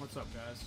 What's up, guys?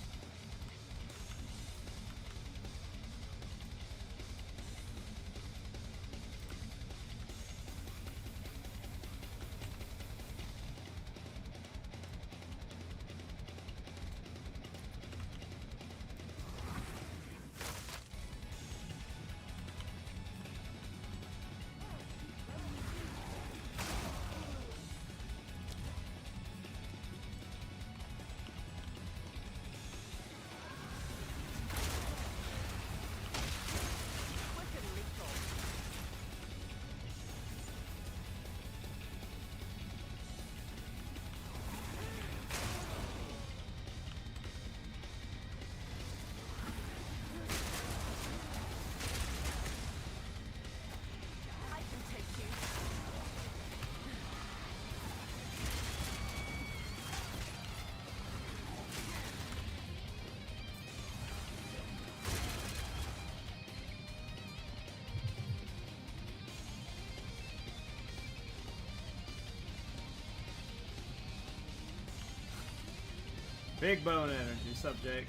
Big bone energy, sup, Jake?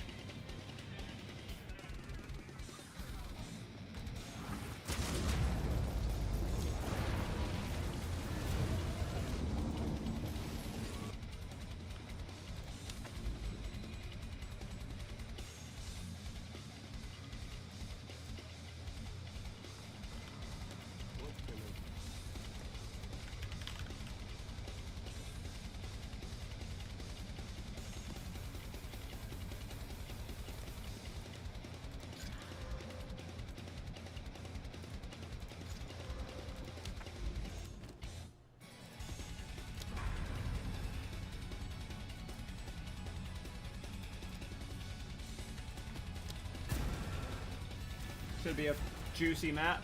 Should be a juicy map.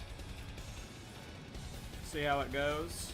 See how it goes.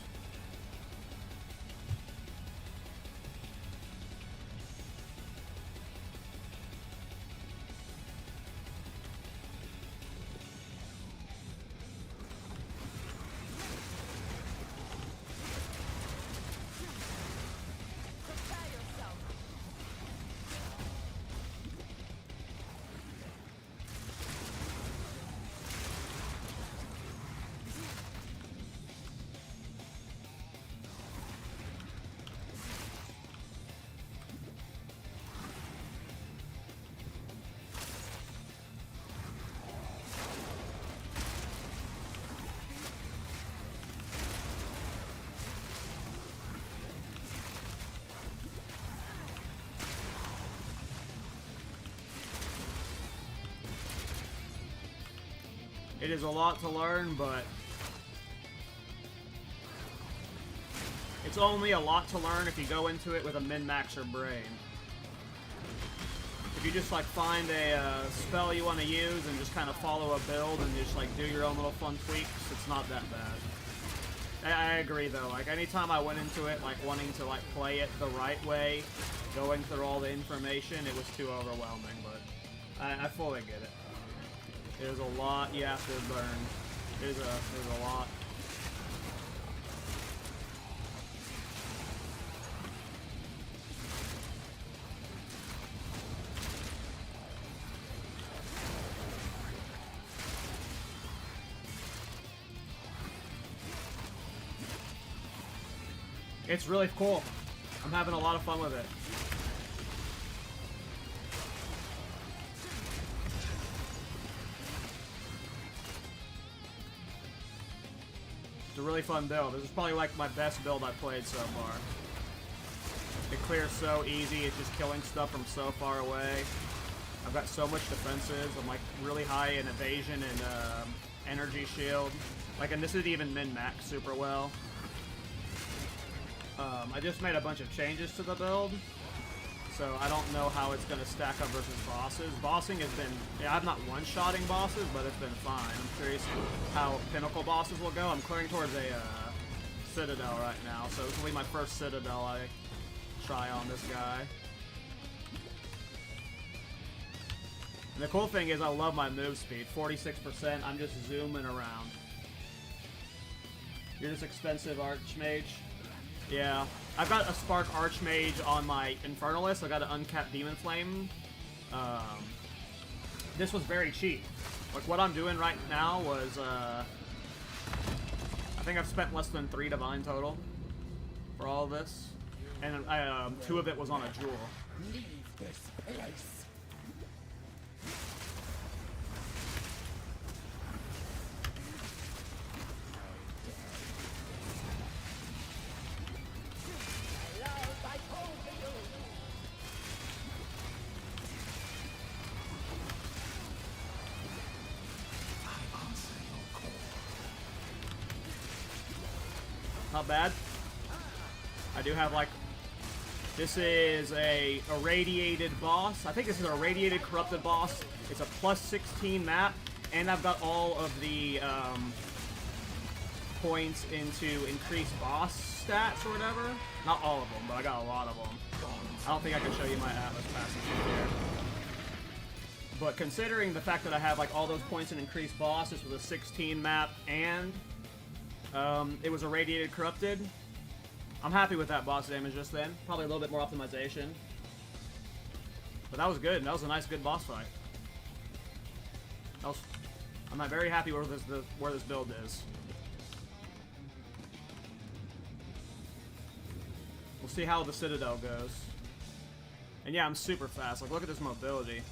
It is a lot to learn, but it's only a lot to learn if you go into it with a min-maxer brain. If you just like find a spell you want to use and just kind of follow a build and just like do your own little fun tweaks, it's not that bad. I agree though, like anytime I went into it like wanting to like play it the right way, going through all the information, it was too overwhelming, but I fully get it. There's a lot you have to learn. There's a lot. It's really cool. I'm having a lot of fun with it. It's a really fun build. This is probably like my best build I've played so far. It clears so easy, it's just killing stuff from so far away. I've got so much defenses, I'm like really high in evasion and energy shield. Like, and this is even min-max super well. I just made a bunch of changes to the build, so I don't know how it's going to stack up versus bosses. Bossing has been... Yeah, I'm not one-shotting bosses, but it's been fine. I'm curious how pinnacle bosses will go. I'm clearing towards a Citadel right now, so this will be my first Citadel I try on this guy. And the cool thing is I love my move speed. 46%, I'm just zooming around. You're this expensive Archmage. Yeah. I've got a Spark Archmage on my Infernalist. I got an uncapped Demon Flame. This was very cheap. Like, what I'm doing right now was, I think I've spent less than 3 Divine total for all of this. And 2 of it was on a Jewel. Leave this place. Not bad. I do have, like, this is a irradiated boss. I think this is a irradiated corrupted boss. It's a +16 map, and I've got all of the points into increased boss stats or whatever. Not all of them, but I got a lot of them. I don't think I can show you my Atlas passage here. But considering the fact that I have, like, all those points in increased boss, this was a 16 map, and it was irradiated corrupted. I'm happy with that boss damage just then. Probably a little bit more optimization. But that was good. That was a nice, good boss fight. I'm not very happy where this build is. We'll see how the Citadel goes. And yeah, I'm super fast. Like, look at this mobility.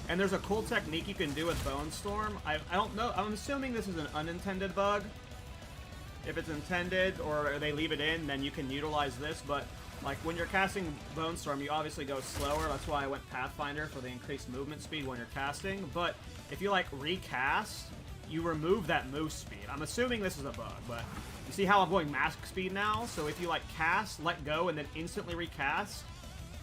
And there's a cool technique you can do with Bonestorm. I don't know. I'm assuming this is an unintended bug. If it's intended or they leave it in, then you can utilize this. But, like, when you're casting Bonestorm, you obviously go slower. That's why I went Pathfinder for the increased movement speed when you're casting. But if you, like, recast, you remove that move speed. I'm assuming this is a bug, but you see how I'm going mask speed now? So if you, like, cast, let go, and then instantly recast,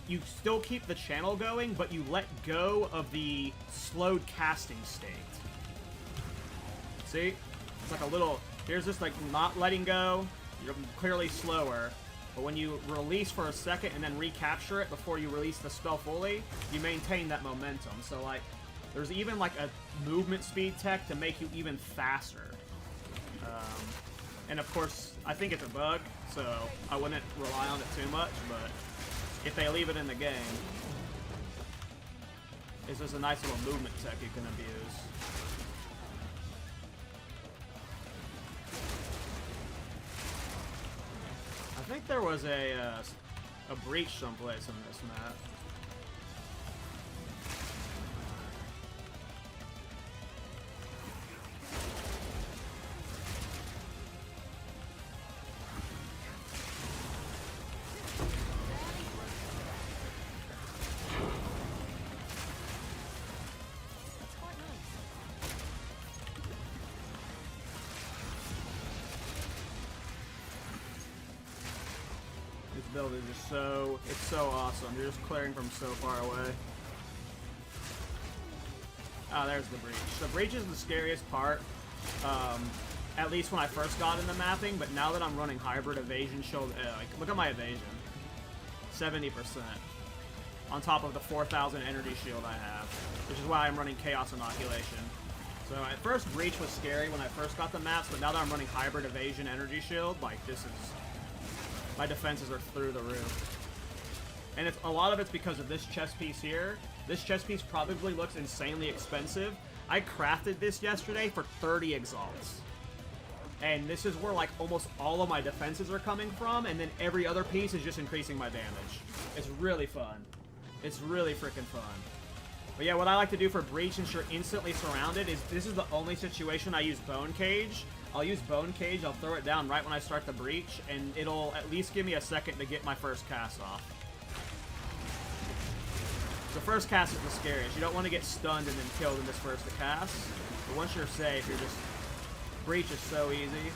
you still keep the channel going, but you let go of the slowed casting state. See? It's like a little... Here's this, like, not letting go. You're clearly slower. But when you release for a second and then recapture it before you release the spell fully, you maintain that momentum. So, like, there's even, like, a movement speed tech to make you even faster. And, of course, I think it's a bug, so I wouldn't rely on it too much, but if they leave it in the game, it's just a nice little movement tech you can abuse. I think there was a breach someplace on this map. Build is just so, it's so awesome. You're just clearing from so far away. Ah, there's the breach. The breach is the scariest part, at least when I first got into mapping, but now that I'm running hybrid evasion shield, like, look at my evasion. 70%. On top of the 4,000 energy shield I have, which is why I'm running chaos inoculation. So at first breach was scary when I first got the maps, but now that I'm running hybrid evasion energy shield, like, this is... My defenses are through the roof. And a lot of it's because of this chest piece here. This chest piece probably looks insanely expensive. I crafted this yesterday for 30 exalts. And this is where, like, almost all of my defenses are coming from, and then every other piece is just increasing my damage. It's really fun. It's really freaking fun. But yeah, what I like to do for breach, since you're instantly surrounded, is this is the only situation I use Bone Cage. I'll use Bone Cage, I'll throw it down right when I start the breach, and it'll at least give me a second to get my first cast off. The first cast is the scariest. You don't want to get stunned and then killed in this first cast. But once you're safe, you're just... Breach is so easy.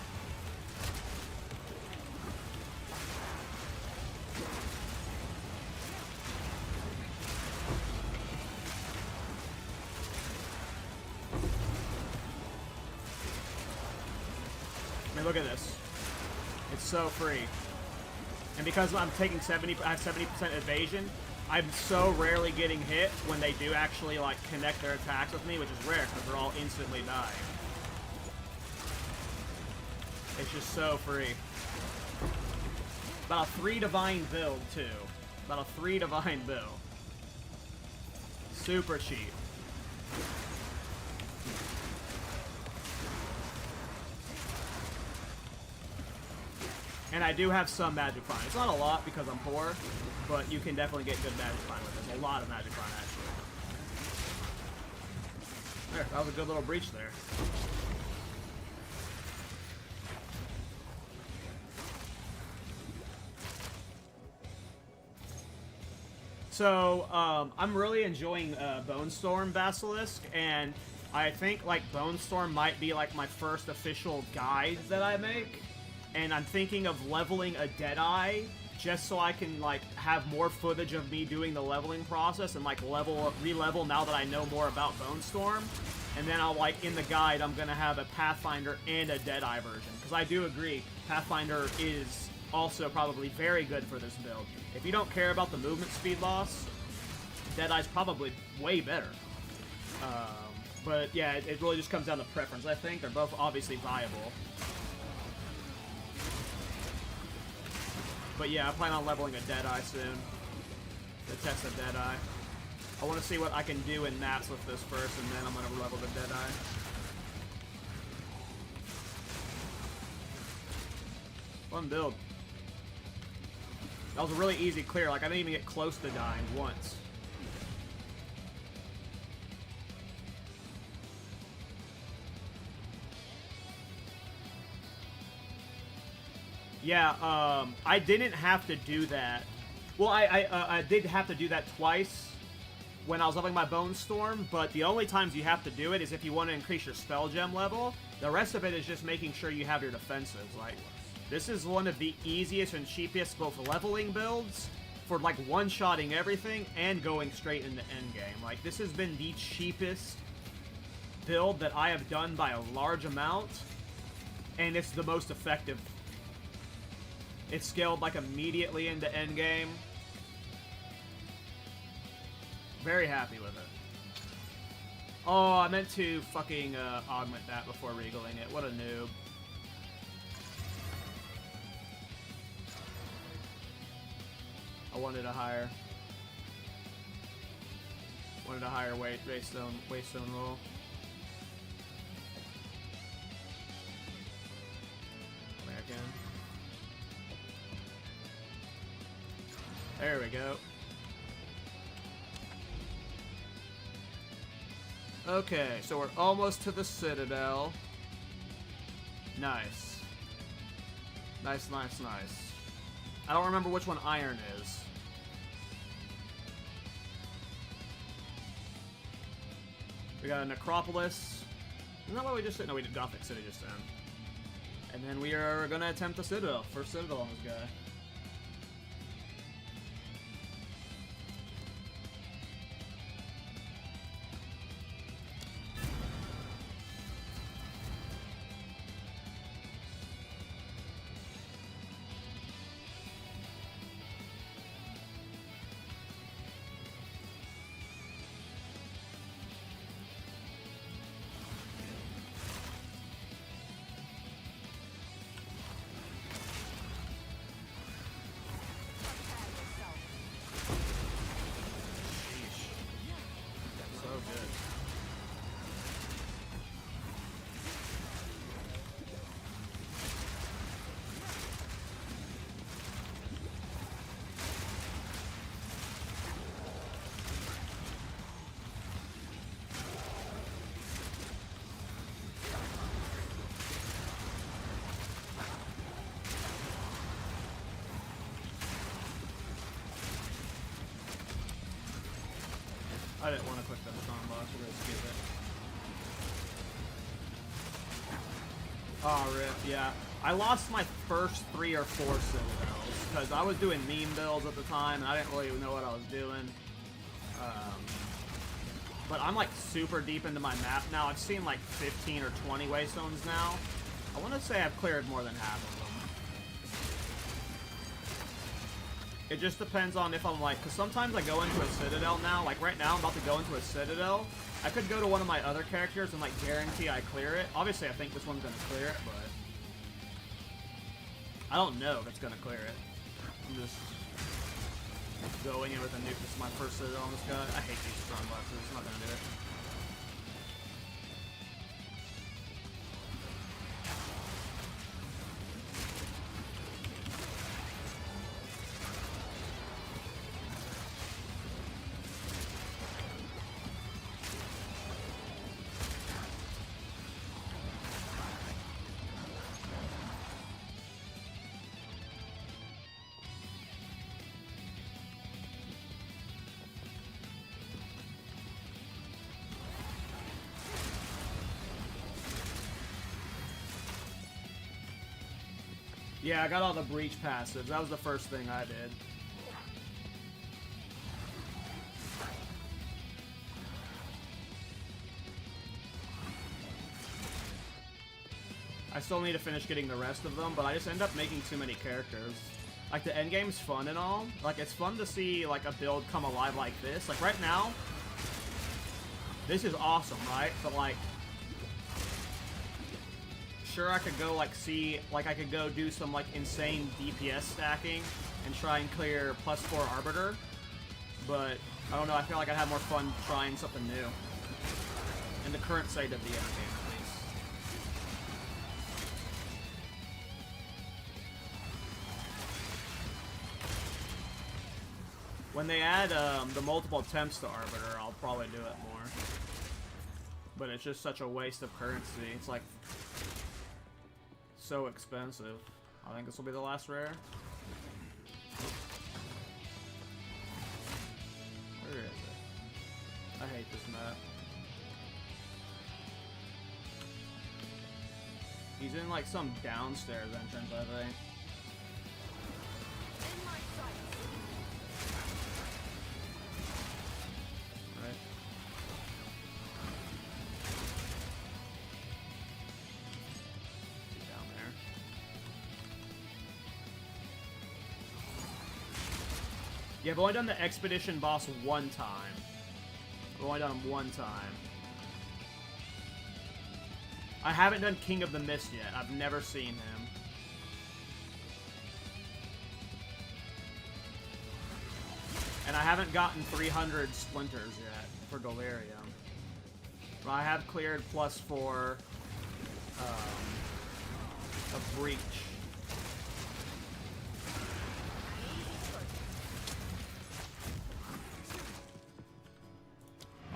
Look at this. It's so free. And because I'm taking I have 70% evasion, I'm so rarely getting hit when they do actually, like, connect their attacks with me, which is rare because they're all instantly dying. It's just so free. About a 3 divine build, too. About a 3 divine build. Super cheap. And I do have some magic fine. It's not a lot because I'm poor, but you can definitely get good magic fine with this. A lot of magic fine, actually. There, that was a good little breach there. So, I'm really enjoying Bonestorm Basilisk, and I think, like, Bonestorm might be, like, my first official guide that I make. And I'm thinking of leveling a Deadeye, just so I can, like, have more footage of me doing the leveling process and, like, re-level now that I know more about Bonestorm. And then I'll, like, in the guide, I'm gonna have a Pathfinder and a Deadeye version. Because I do agree, Pathfinder is also probably very good for this build. If you don't care about the movement speed loss, Deadeye's probably way better. But yeah, it really just comes down to preference, I think. They're both obviously viable. But yeah, I plan on leveling a Deadeye soon. To test a Deadeye. I want to see what I can do in maps with this first, and then I'm going to level the Deadeye. Fun build. That was a really easy clear. Like, I didn't even get close to dying once. Yeah, I didn't have to do that. Well, I did have to do that twice when I was leveling my Bonestorm, but the only times you have to do it is if you want to increase your spell gem level. The rest of it is just making sure you have your defenses. Like, this is one of the easiest and cheapest both leveling builds for, like, one-shotting everything and going straight into endgame. Like, this has been the cheapest build that I have done by a large amount, and it's the most effective. It's scaled, like, immediately into endgame. Very happy with it. Oh, I meant to fucking augment that before regaling it. What a noob. I wanted a higher waystone roll. Back in. There we go. Okay, so we're almost to the Citadel. Nice. Nice, nice, nice. I don't remember which one iron is. We got a Necropolis. Isn't that what we just did? No, we did Gothic City just then. And then we are going to attempt the Citadel. First Citadel on this guy. I didn't want to click that strong box, we're gonna skip it. Oh, rip, yeah. I lost my first 3 or 4 Citadels, because I was doing meme builds at the time, and I didn't really know what I was doing. But I'm, like, super deep into my map now. I've seen, like, 15 or 20 waystones now. I want to say I've cleared more than half of them. It just depends on if I'm like, because sometimes I go into a Citadel now, like right now I'm about to go into a Citadel. I could go to one of my other characters and like guarantee I clear it. Obviously I think this one's going to clear it, but I don't know if it's going to clear it. I'm just going in with a nuke. This is my first Citadel on this guy. I hate these strong boxes. I'm not gonna do it. Yeah, I got all the breach passives. That was the first thing I did. I still need to finish getting the rest of them, but I just end up making too many characters. Like, the endgame's fun and all. Like, it's fun to see, like, a build come alive like this. Like, right now, this is awesome, right? But, like, sure, I could go, like, I could go do some, like, insane DPS stacking and try and clear +4 Arbiter, but, I don't know, I feel like I'd have more fun trying something new. In the current state of the endgame, at least. When they add, the multiple attempts to Arbiter, I'll probably do it more. But it's just such a waste of currency. It's, like, so expensive. I think this will be the last rare. Where is it? I hate this map. He's in like some downstairs entrance, I think. Right. Down there. Yeah, I've only done the Expedition boss one time. I've only done him one time. I haven't done King of the Mist yet. I've never seen him. And I haven't gotten 300 Splinters yet for Delirium. But I have cleared +4 of Breach.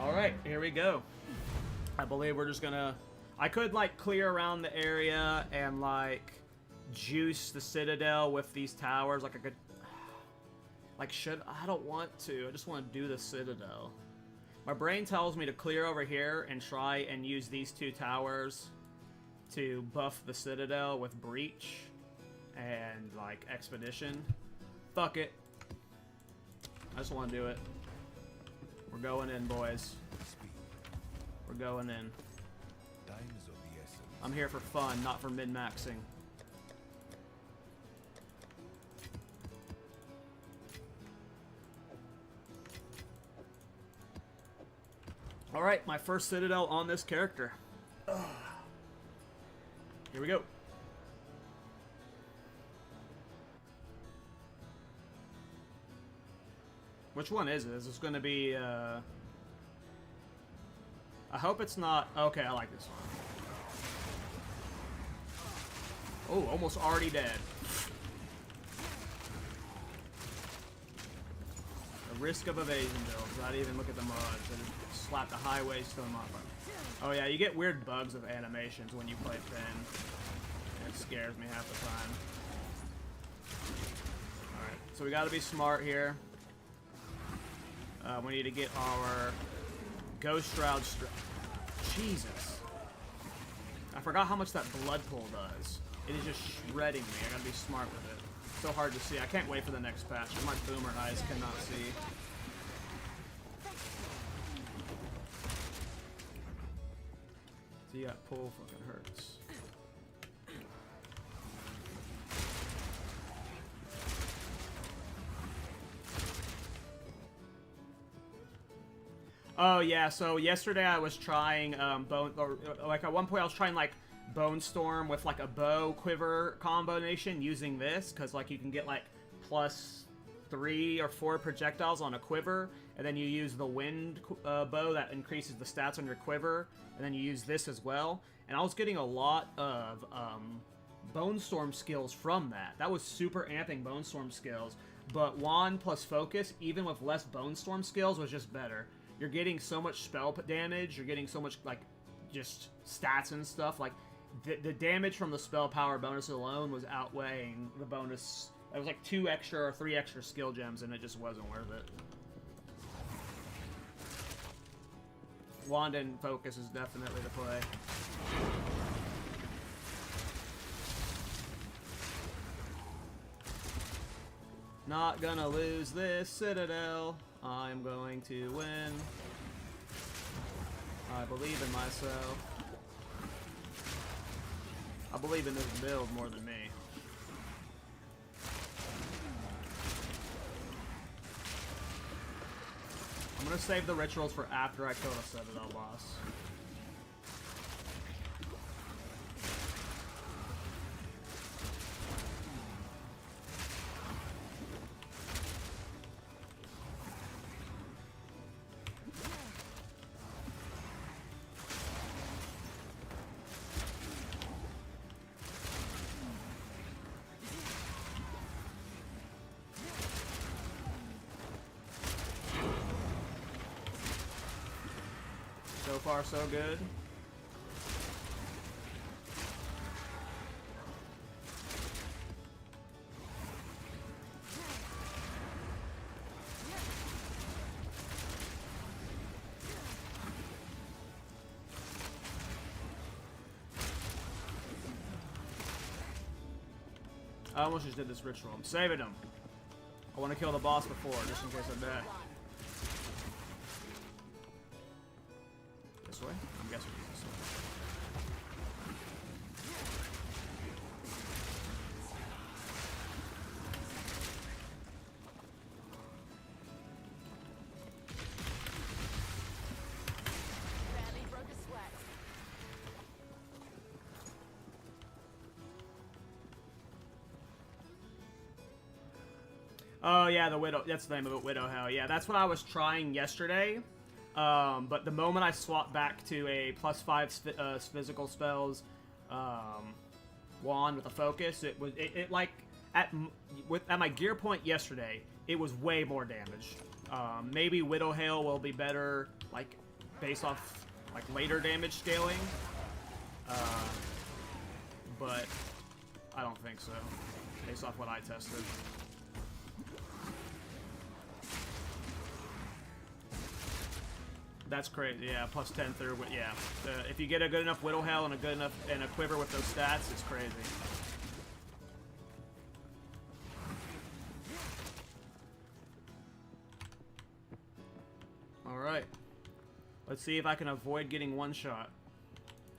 Alright, here we go. I believe we're just gonna... I could, like, clear around the area and, like, juice the Citadel with these towers. Like, I could... Like, I don't want to. I just want to do the Citadel. My brain tells me to clear over here and try and use these two towers to buff the Citadel with Breach and, like, Expedition. Fuck it. I just want to do it. We're going in, boys. We're going in. I'm here for fun, not for min-maxing. Alright, my first Citadel on this character. Here we go. Which one is it? Is this going to be, I hope it's not... Okay, I like this one. Oh, almost already dead. The risk of evasion builds. Not even look at the mods. I just slapped a highway stone up. Oh yeah, you get weird bugs of animations when you play Finn. It scares me half the time. Alright, so we gotta be smart here. We need to get our Ghost Shroud Jesus. I forgot how much that blood pool does. It is just shredding me. I gotta be smart with it. So hard to see. I can't wait for the next patch. My boomer eyes cannot see. See, that pull fucking hurts. Oh yeah, so yesterday I was trying like at one point I was trying like Bonestorm with like a bow quiver combination using this, because like you can get like plus 3 or 4 projectiles on a quiver, and then you use the wind bow that increases the stats on your quiver, and then you use this as well. And I was getting a lot of Bonestorm skills from that. That was super amping Bonestorm skills. But Wand plus Focus, even with less Bonestorm skills, was just better. You're getting so much spell damage, you're getting so much, like, just stats and stuff. Like, the damage from the spell power bonus alone was outweighing the bonus. It was like 2 extra or 3 extra skill gems, and it just wasn't worth it. Wand and Focus is definitely the play. Not gonna lose this Citadel. I'm going to win. I believe in myself. I believe in this build more than me. I'm gonna save the rituals for after I kill the Citadel boss. So far, so good. I almost just did this ritual. I'm saving him. I want to kill the boss before, just in case I die. This way? I'm guessing it's this way. Barely broke a sweat. Oh yeah, the Widow. That's the name of it, Widow Hell. Yeah, that's what I was trying yesterday. But the moment I swapped back to a +5 physical spells wand with a focus, it was like at my gear point yesterday, it was way more damage. Maybe Widow Hail will be better, like based off like later damage scaling, but I don't think so, based off what I tested. That's crazy, yeah. +10 through, yeah. If you get a good enough Widow Hell and a good enough a quiver with those stats, it's crazy. All right, let's see if I can avoid getting one shot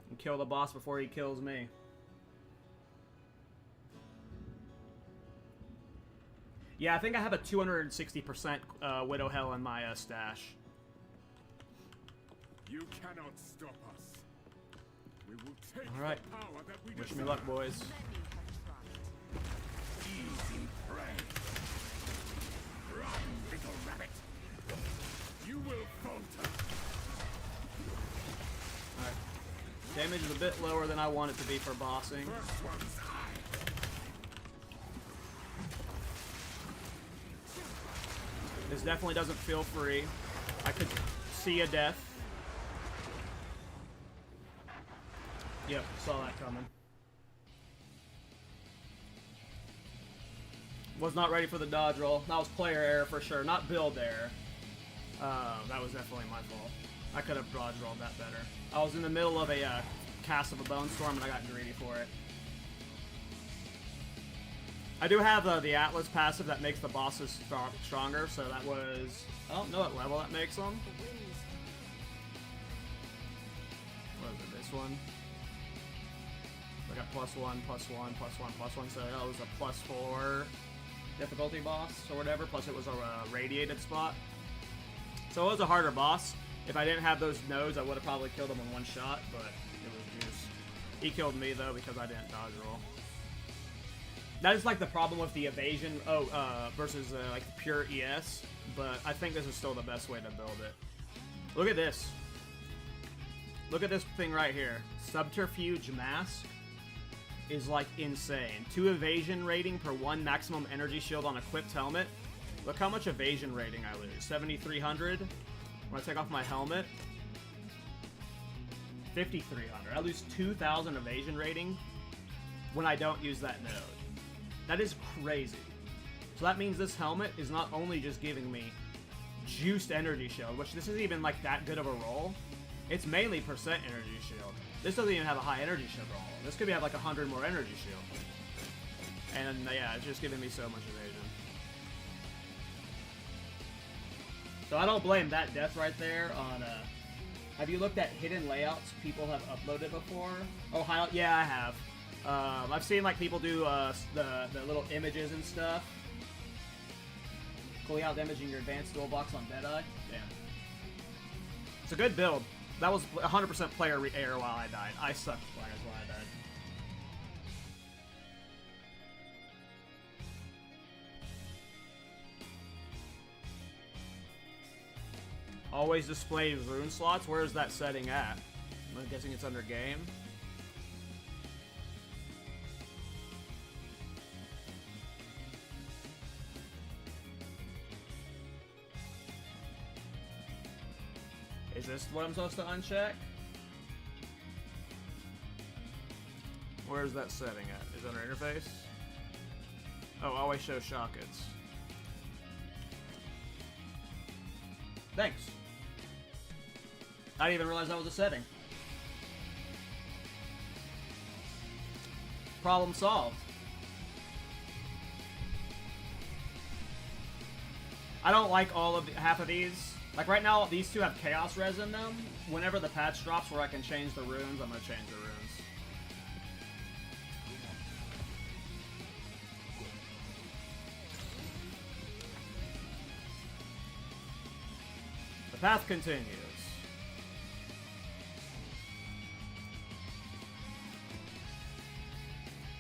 and kill the boss before he kills me. Yeah, I think I have a 260% Widow Hell in my stash. You cannot stop us. We will take All right. the power that we Wish me deserve. luck, boys. Let me have tried. Easy prey. Run, little rabbit. You will falter. Alright. Damage is a bit lower than I want it to be for bossing. First one's eye. This definitely doesn't feel free. I could see a death. Yep, saw that coming. Was not ready for the dodge roll. That was player error for sure, not build error. That was definitely my fault. I could have dodge rolled that better. I was in the middle of a cast of a Bonestorm and I got greedy for it. I do have the Atlas passive that makes the bosses stronger, so that was... I don't know what level that makes them. What is it, this one? I got +1, +1, +1, +1, so that was a +4 difficulty boss or whatever, plus it was a radiated spot. So it was a harder boss. If I didn't have those nodes, I would have probably killed him in one shot, but it was juice. He killed me though because I didn't dodge roll. That is like the problem with the evasion versus like pure ES, but I think this is still the best way to build it. Look at this. Look at this thing right here. Subterfuge Mask is like insane. 2 evasion rating per 1 maximum energy shield on equipped helmet. Look how much evasion rating I lose. 7,300. When I take off my helmet, 5,300. I lose 2,000 evasion rating when I don't use that node. That is crazy. So that means this helmet is not only just giving me juiced energy shield, which this isn't even like that good of a roll. It's mainly percent energy shield. This doesn't even have a high energy shield roll. This could have like 100 more energy shield. And yeah, it's just giving me so much evasion. So I don't blame that death right there on, have you looked at hidden layouts people have uploaded before? Oh, yeah, I have. I've seen like people do the little images and stuff. Pulling out damage in your advanced dual box on Deadeye. Yeah. It's a good build. That was 100% player error while I died. I sucked players while I died. Always display rune slots. Where is that setting at? I'm guessing it's under game. Is this what I'm supposed to uncheck? Where's that setting at? Is it under interface? Oh, always show sockets. Thanks. I didn't even realize that was a setting. Problem solved. I don't like half of these. Like right now, these two have Chaos Res in them. Whenever the patch drops where I can change the runes, I'm gonna change the runes. The path continues.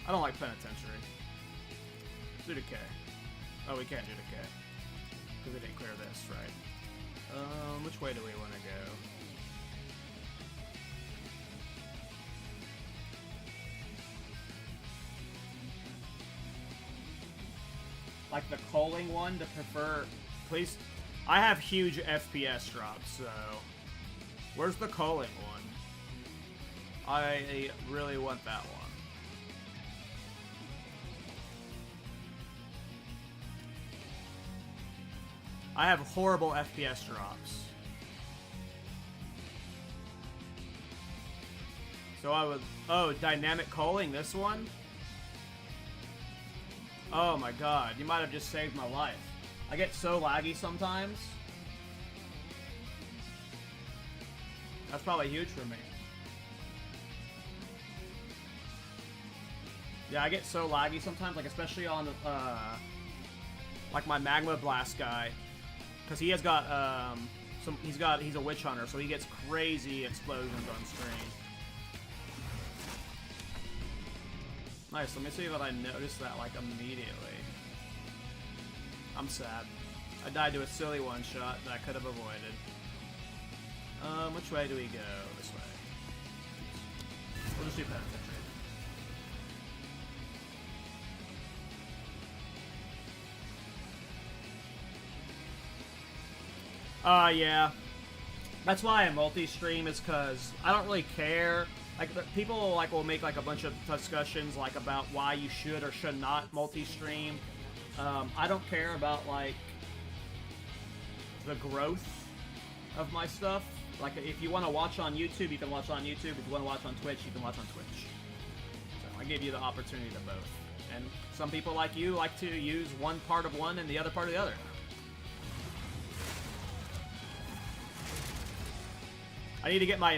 I don't like Penitentiary. Let's do decay. Oh, we can't do decay. Because we didn't clear this, right? Which way do we want to go? Like the culling one to prefer, please. I have huge FPS drops, so where's the culling one? I really want that one. I have horrible FPS drops. So I would... Oh, dynamic culling, this one? Oh my god, you might have just saved my life. I get so laggy sometimes. That's probably huge for me. Yeah, I get so laggy sometimes, like especially on like my Magma Blast guy. Because he has got, he's a witch hunter, so he gets crazy explosions on screen. Nice, let me see if I notice that, like, immediately. I'm sad. I died to a silly one-shot that I could have avoided. Which way do we go? This way. We'll just do Penitentiary. Yeah. That's why I multi-stream, is because I don't really care. Like, people like will make like a bunch of discussions like about why you should or should not multi-stream. I don't care about like the growth of my stuff. Like, if you want to watch on YouTube, you can watch on YouTube. If you want to watch on Twitch, you can watch on Twitch. So I give you the opportunity to both. And some people like you like to use one part of one and the other part of the other. I need to get my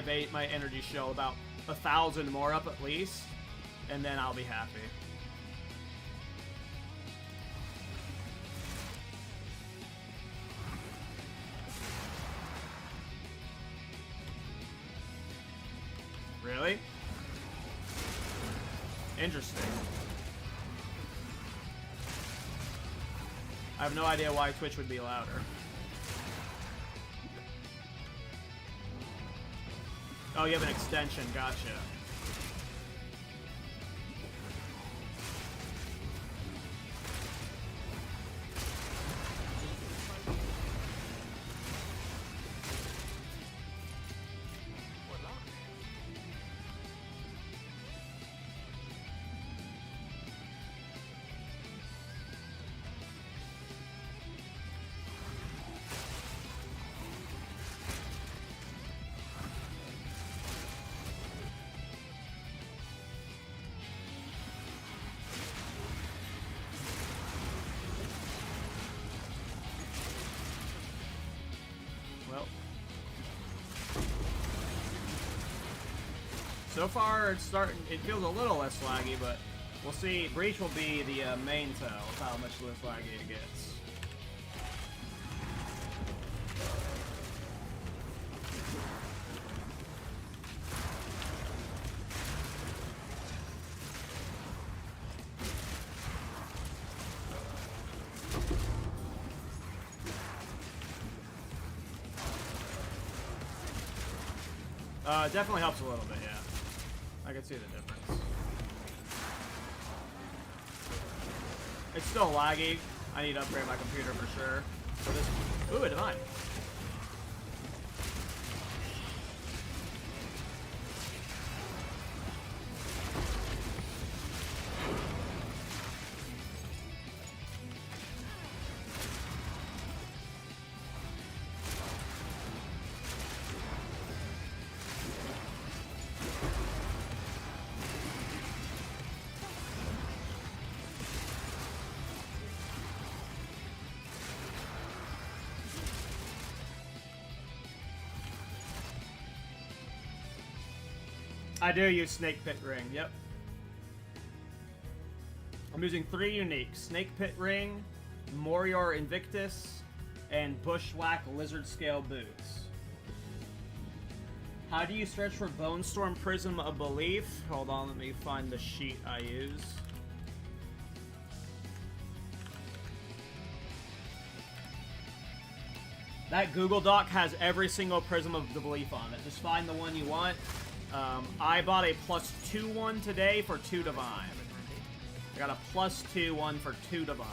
energy shield about 1,000 more up at least, and then I'll be happy. Really? Interesting. I have no idea why Twitch would be louder. Oh, you have an extension. Gotcha. So far, it's starting. It feels a little less laggy, but we'll see. Breach will be the main tell of how much less laggy it gets. It definitely helps a little bit, yeah. I can see the difference. It's still laggy. I need to upgrade my computer for sure. So this, ooh, a divine. I do use Snake Pit Ring, yep. I'm using 3 uniques. Snake Pit Ring, Morior Invictus, and Bushwhack Lizard Scale Boots. How do you stretch for Bonestorm Prism of Belief? Hold on, let me find the sheet I use. That Google Doc has every single Prism of the Belief on it. Just find the one you want. I bought a +2 one today for 2 divine. I got a +2 one for 2 divine.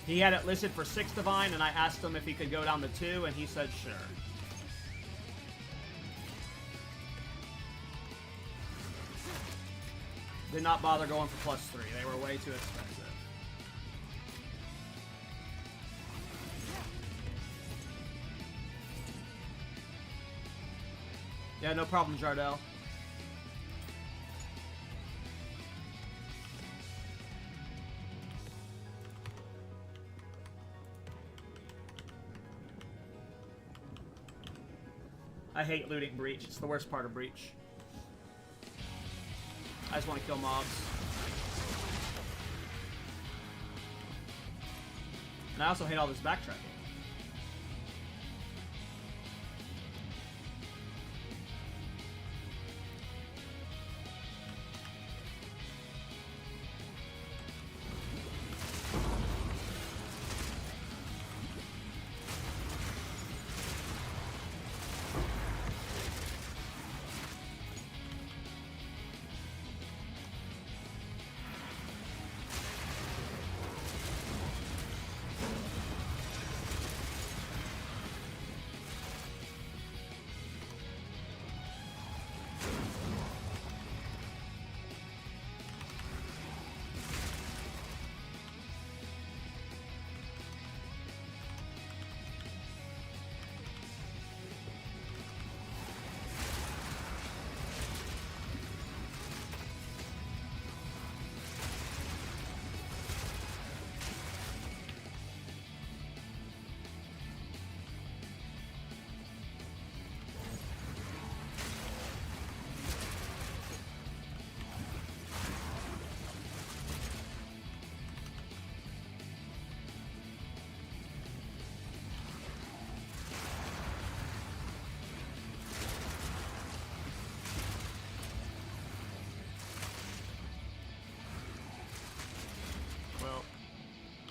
He had it listed for 6 divine, and I asked him if he could go down to 2, and he said sure. Did not bother going for +3. They were way too expensive. Yeah, no problem, Jardel. I hate looting Breach. It's the worst part of Breach. I just want to kill mobs. And I also hate all this backtracking.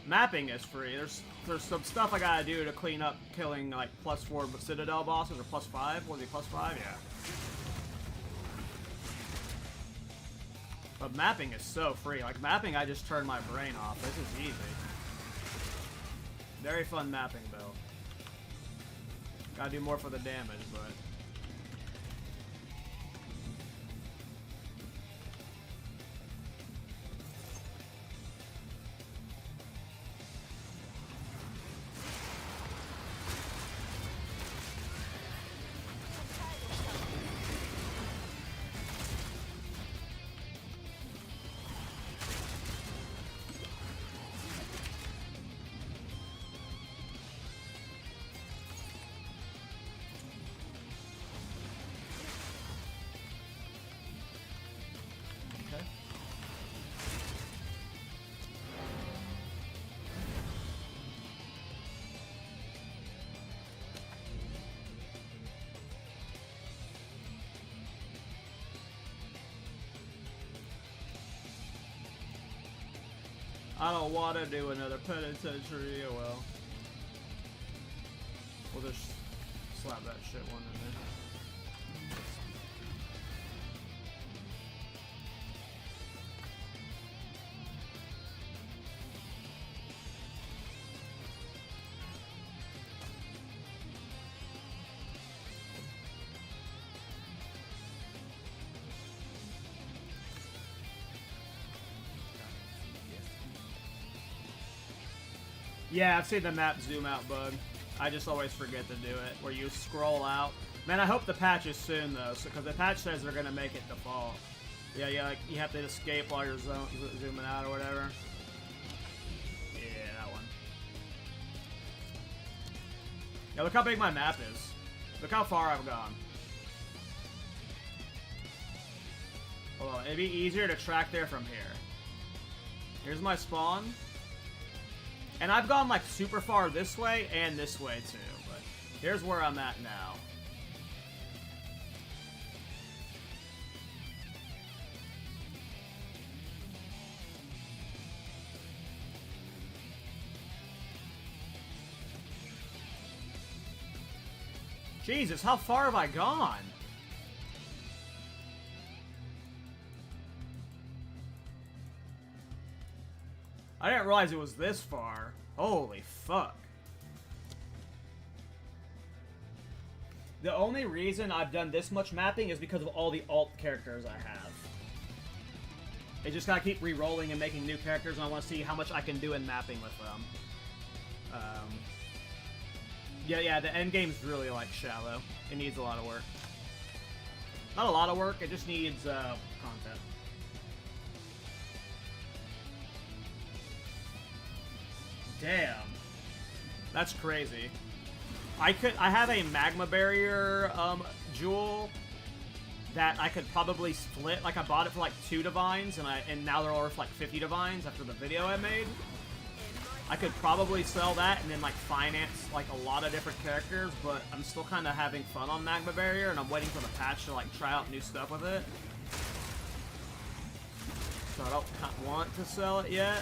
Mapping is free. There's some stuff I gotta do to clean up killing like +4 Citadel bosses or +5. Was he +5? Yeah. But mapping is so free. Like mapping, I just turned my brain off. This is easy. Very fun mapping build. Gotta do more for the damage, but. I don't want to do another penitentiary. Oh well. We'll just slap that shit one in there. Yeah, I've seen the map zoom out bug. I just always forget to do it, where you scroll out. Man, I hope the patch is soon, though, because the patch says they're going to make it default. Yeah, like, you have to escape while you're zooming out or whatever. Yeah, that one. Yeah, look how big my map is. Look how far I've gone. Hold on, it'd be easier to track there from here. Here's my spawn. And I've gone, like, super far this way and this way, too. But here's where I'm at now. Jesus, how far have I gone? I didn't realize it was this far. Holy fuck. The only reason I've done this much mapping is because of all the alt characters I have. They just gotta keep re-rolling and making new characters, and I want to see how much I can do in mapping with them. Yeah, the endgame's really, like, shallow. It needs a lot of work. Not a lot of work, it just needs, content. Damn. That's crazy. I have a magma barrier, jewel that I could probably split. Like, I bought it for, like, 2 divines, and now they're worth, like, 50 divines after the video I made. I could probably sell that and then, like, finance, like, a lot of different characters, but I'm still kind of having fun on magma barrier, and I'm waiting for the patch to, like, try out new stuff with it. So I don't want to sell it yet.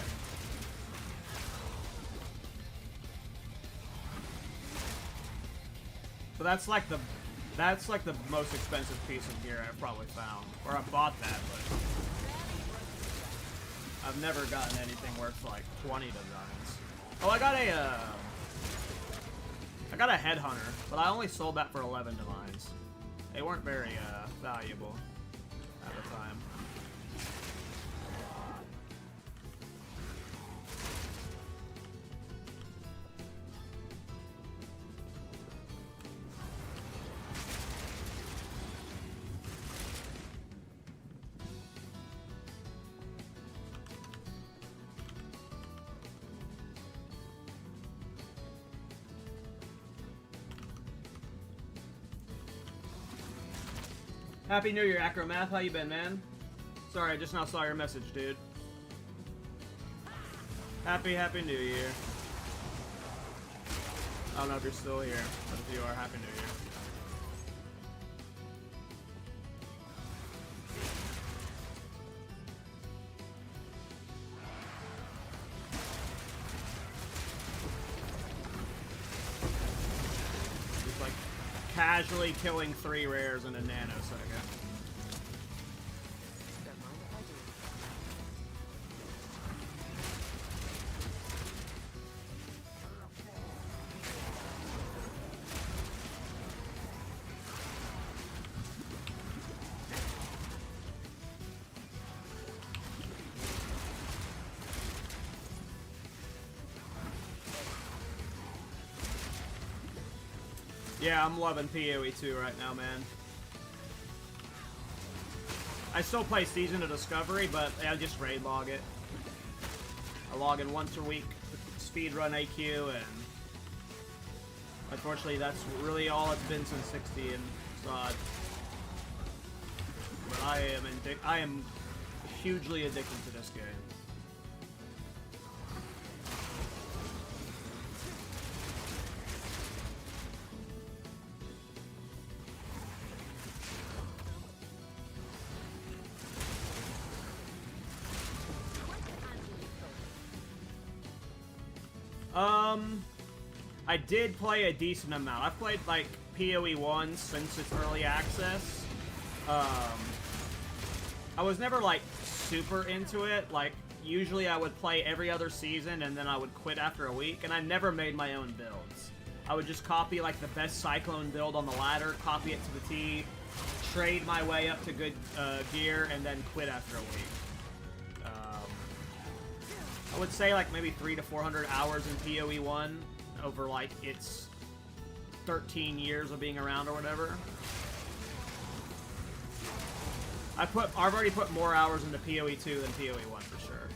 But that's like the most expensive piece of gear I've probably found. Or I bought that, but I've never gotten anything worth like 20 divines. Oh, I got a headhunter, but I only sold that for 11 divines. They weren't very valuable at the time. Happy New Year, Acromath. How you been, man? Sorry, I just now saw your message, dude. Happy New Year. I don't know if you're still here, but if you are, Happy New Year. casually killing 3 rares in a nanosecond. Don't mind if I do. Yeah, I'm loving PoE 2 right now, man. I still play Season of Discovery, but I just raid log it. I log in once a week, speedrun AQ, and unfortunately that's really all it's been since 60 and sod. But I am hugely addicted to this game. I did play a decent amount. I've played, like, PoE 1 since its early access. I was never, like, super into it. Like, usually I would play every other season and then I would quit after a week, and I never made my own builds. I would just copy, like, the best Cyclone build on the ladder, copy it to the T, trade my way up to good gear, and then quit after a week. I would say like maybe 300 to 400 hours in PoE 1 over like its 13 years of being around or whatever. I've already put more hours into PoE 2 than PoE 1 for sure.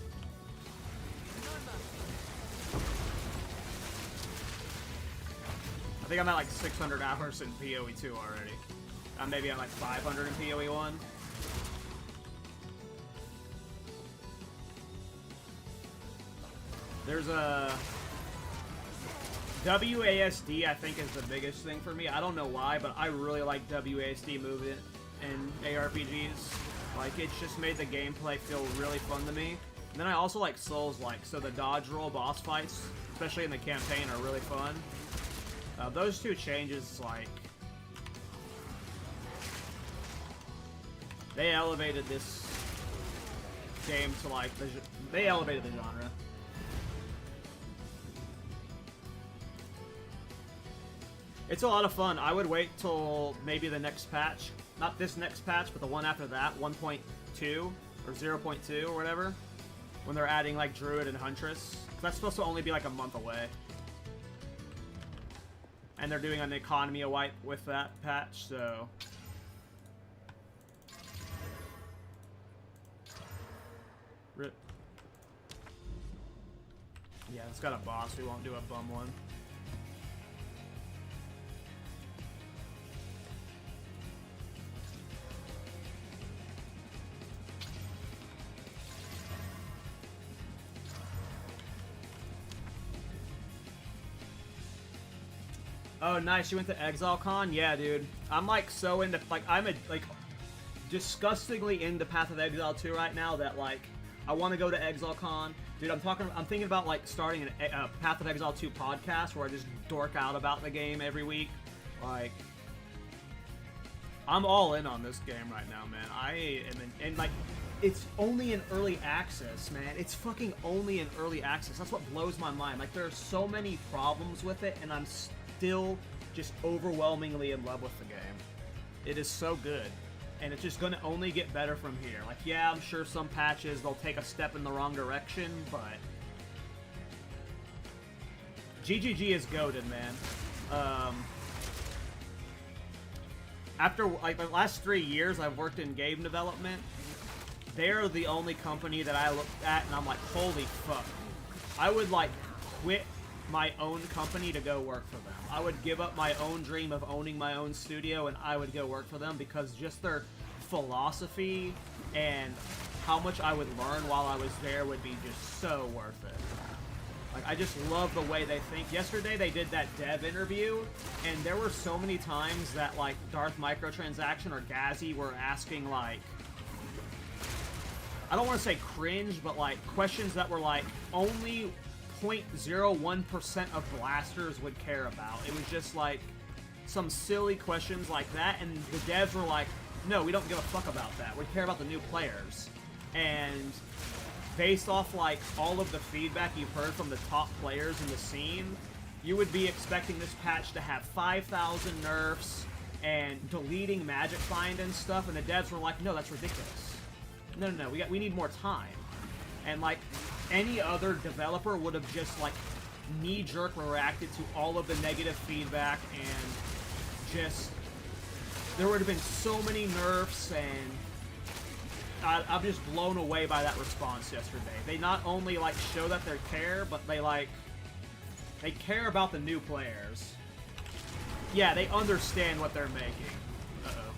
I think I'm at like 600 hours in PoE 2 already. I'm maybe at like 500 in PoE 1. There's a WASD, I think, is the biggest thing for me. I don't know why, but I really like WASD movement in ARPGs. Like, it's just made the gameplay feel really fun to me. And then I also like Souls-like, so the dodge roll boss fights, especially in the campaign, are really fun. Those two changes, like, they elevated this game to, like, they elevated the genre. It's a lot of fun. I would wait till maybe the next patch. Not this next patch, but the one after that, 1.2 or 0.2 or whatever. When they're adding like Druid and Huntress. That's supposed to only be like a month away. And they're doing an economy wipe with that patch, so... Rip. Yeah, it's got a boss. We won't do a bum one. Oh, nice. You went to Exile Con? Yeah, dude. I'm, like, so into... Like, I'm, disgustingly into Path of Exile 2 right now that, like, I want to go to Exile Con. Dude, I'm thinking about, like, starting a Path of Exile 2 podcast where I just dork out about the game every week. Like... I'm all in on this game right now, man. I am in... And, like... It's only in early access, man. It's fucking only in early access. That's what blows my mind. Like, there are so many problems with it, and I'm still just overwhelmingly in love with the game. It is so good, and it's just going to only get better from here. Like, yeah, I'm sure some patches, they'll take a step in the wrong direction, but... GGG is goated, man. After, like, the last 3 years I've worked in game development, they're the only company that I looked at and I'm like, holy fuck. I would, like, quit my own company to go work for them. I would give up my own dream of owning my own studio and I would go work for them because just their philosophy and how much I would learn while I was there would be just so worth it. Like, I just love the way they think. Yesterday they did that dev interview, and there were so many times that, like, Darth Microtransaction or Gazzy were asking, like, I don't want to say cringe, but, like, questions that were, like, only 0.01% of blasters would care about. It was just, like, some silly questions like that, and the devs were like, no, we don't give a fuck about that. We care about the new players. And based off, like, all of the feedback you've heard from the top players in the scene, you would be expecting this patch to have 5,000 nerfs and deleting Magic Find and stuff, and the devs were like, no, that's ridiculous. No, we need more time. And, like, any other developer would have just, like, knee-jerk reacted to all of the negative feedback, and just, there would have been so many nerfs, and I'm just blown away by that response yesterday. They not only, like, show that they care, but they, like, they care about the new players. Yeah, they understand what they're making. Uh-oh.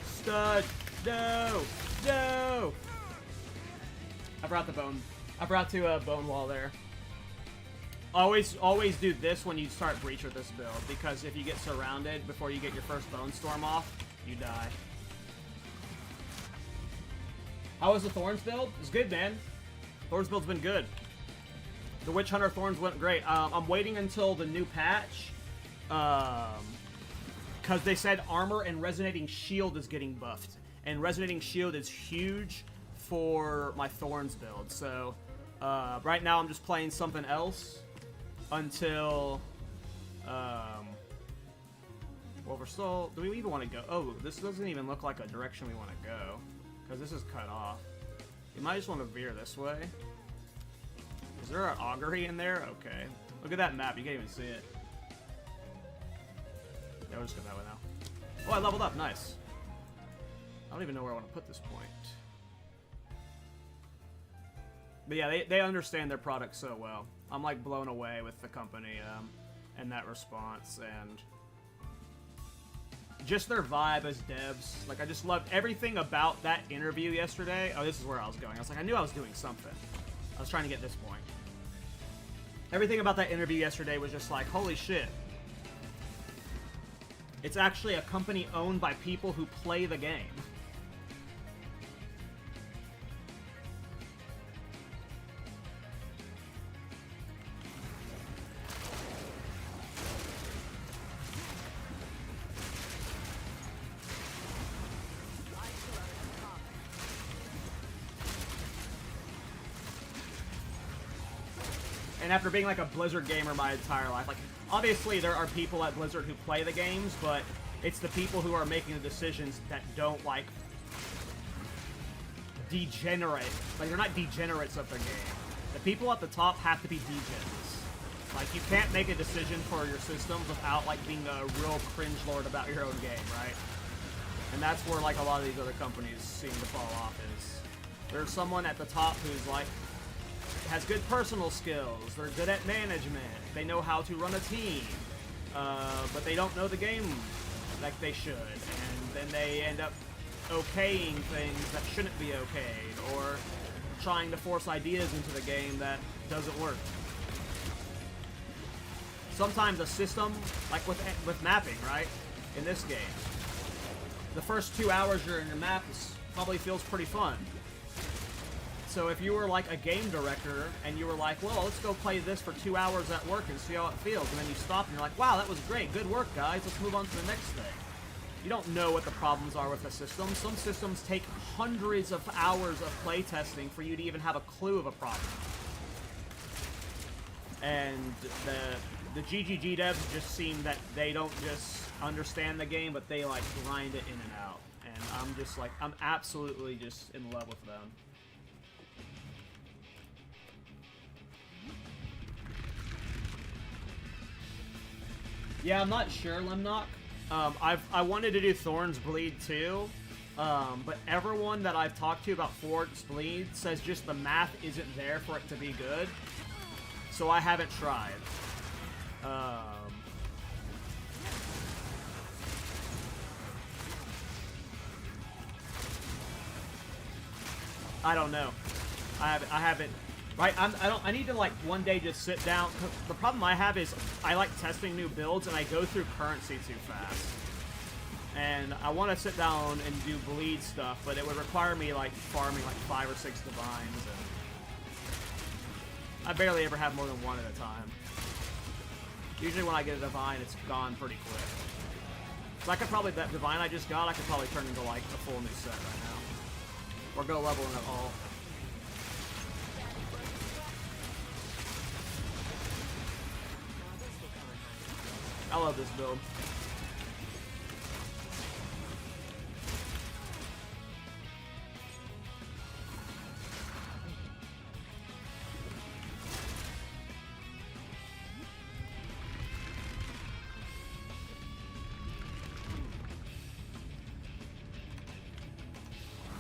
Stud! No! No! I brought to bone wall there. Always do this when you start Breach with this build, because if you get surrounded before you get your first Bonestorm off, you die. How was the Thorns build? It's good, man. Thorns build's been good. The Witch Hunter Thorns went great. I'm waiting until the new patch, because they said armor and resonating shield is getting buffed, and resonating shield is huge for my Thorns build. So right now I'm just playing something else until well, we're still, do we even want to go? Oh, this doesn't even look like a direction we want to go, because this is cut off. You might just want to veer this way. Is there an augury in there? Okay. Look at that map. You can't even see it. Yeah, we'll just go that way now. Oh, I leveled up. Nice. I don't even know where I want to put this point. But yeah, they understand their product so well. I'm, like, blown away with the company and that response, and just their vibe as devs. Like, I just loved everything about that interview yesterday. Oh, this is where I was going. I was like, I knew I was doing something. I was trying to get this point. Everything about that interview yesterday was just like, holy shit. It's actually a company owned by people who play the game. And after being like a Blizzard gamer my entire life, like, obviously there are people at Blizzard who play the games, but it's the people who are making the decisions that don't, like, degenerate. Like, they're not degenerates of the game. The people at the top have to be degens. Like, you can't make a decision for your systems without, like, being a real cringelord about your own game, right? And that's where, like, a lot of these other companies seem to fall off is there's someone at the top who's, like, has good personal skills, they're good at management, they know how to run a team, but they don't know the game like they should, and then they end up okaying things that shouldn't be okayed, or trying to force ideas into the game that doesn't work. Sometimes a system, like with mapping, right, in this game, the first 2 hours you're in your map probably feels pretty fun. So if you were like a game director and you were like, well, let's go play this for 2 hours at work and see how it feels, and then you stop and you're like, wow, that was great, good work, guys, let's move on to the next thing. You don't know what the problems are with the system. Some systems take hundreds of hours of playtesting for you to even have a clue of a problem. And the GGG devs just seem that they don't just understand the game, but they, like, grind it in and out. And I'm just like, I'm absolutely just in love with them. Yeah, I'm not sure, Limnock. I wanted to do Thorns Bleed too, but everyone that I've talked to about Thorns Bleed says just the math isn't there for it to be good, so I haven't tried. I don't know. I haven't. Right, I need to, like, one day just sit down. The problem I have is I like testing new builds and I go through currency too fast. And I want to sit down and do bleed stuff, but it would require me, like, farming like 5 or 6 divines, and I barely ever have more than one at a time. Usually when I get a divine, it's gone pretty quick. So I could probably, that divine I just got, I could probably turn into like a full new set right now. Or go leveling it all. I love this build.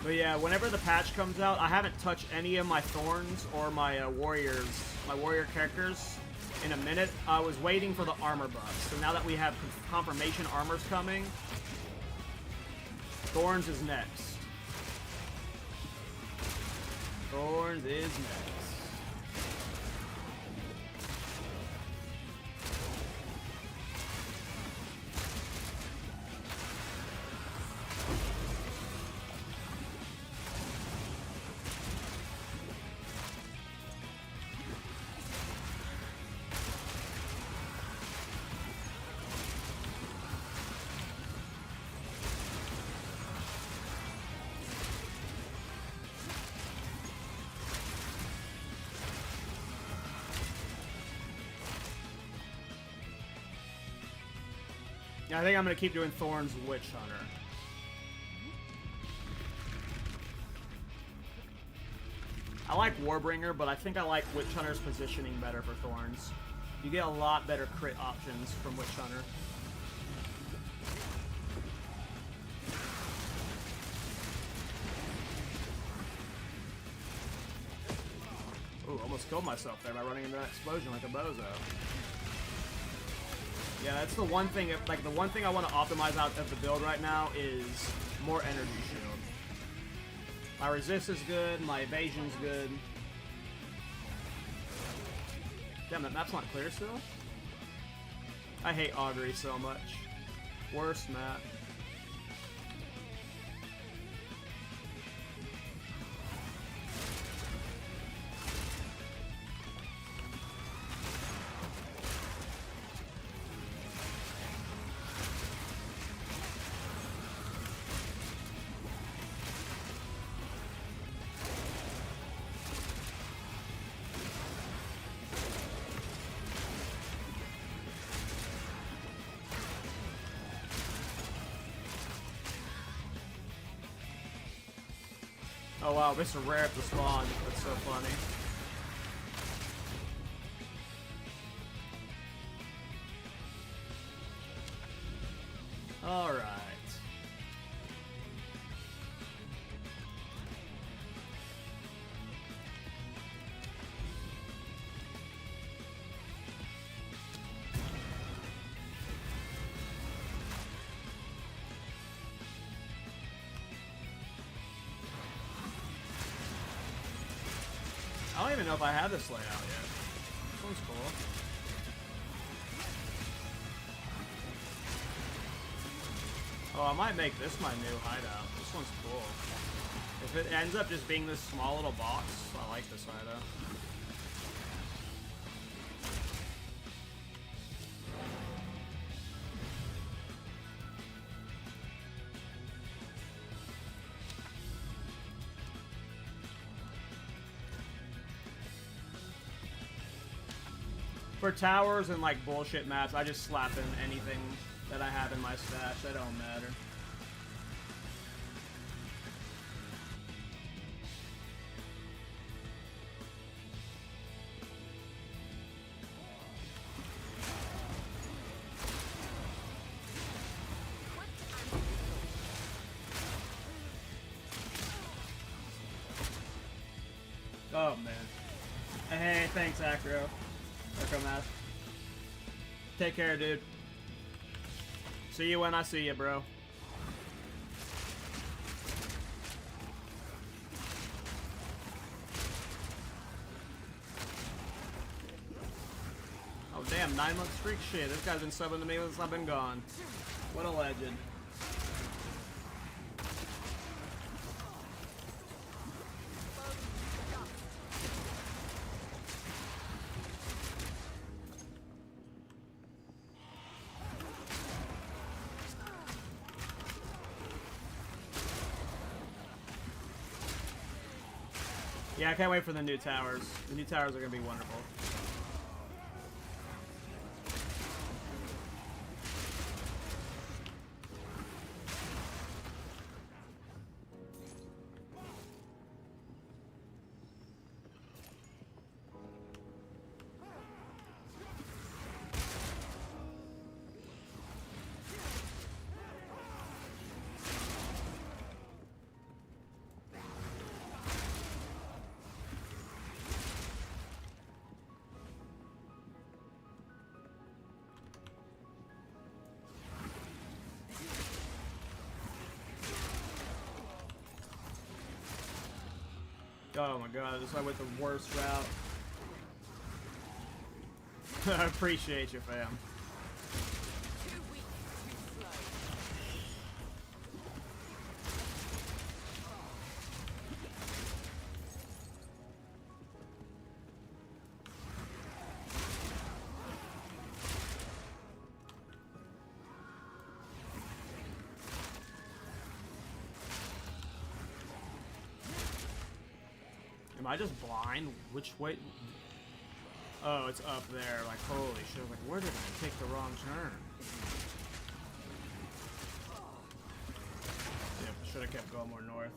But yeah, whenever the patch comes out, I haven't touched any of my Thorns or my warrior characters in a minute. I was waiting for the armor buff. So now that we have confirmation armors coming, Thorns is next. Thorns is next. Yeah, I think I'm going to keep doing Thorns Witch Hunter. I like Warbringer, but I think I like Witch Hunter's positioning better for Thorns. You get a lot better crit options from Witch Hunter. Ooh, almost killed myself there by running into that explosion like a bozo. Yeah, that's the one thing, like, the one thing I want to optimize out of the build right now is more energy shield. My resist is good, my evasion's good. Damn, that map's not clear still? I hate Augury so much. Worst map. Oh wow, Mr. Rare at the spawn. That's so funny. Alright. I don't even know if I have this layout yet. This one's cool. Oh, I might make this my new hideout. This one's cool. If it ends up just being this small little box, I like this hideout. For towers and like bullshit maps, I just slap in anything that I have in my stash. That don't matter. Oh man. Hey, thanks, Acro. Mask. Take care, dude. See you when I see you, bro. Oh damn, 9-month streak shit. This guy's been subbing to me since I've been gone. What a legend. Yeah, I can't wait for the new towers. The new towers are gonna be wonderful. Oh my god, this I went the worst route. I appreciate you, fam. Too weak, too slow. Am I just blind? Which way? Oh, it's up there. Like, holy shit. Like, where did I take the wrong turn? Yep, should have kept going more north.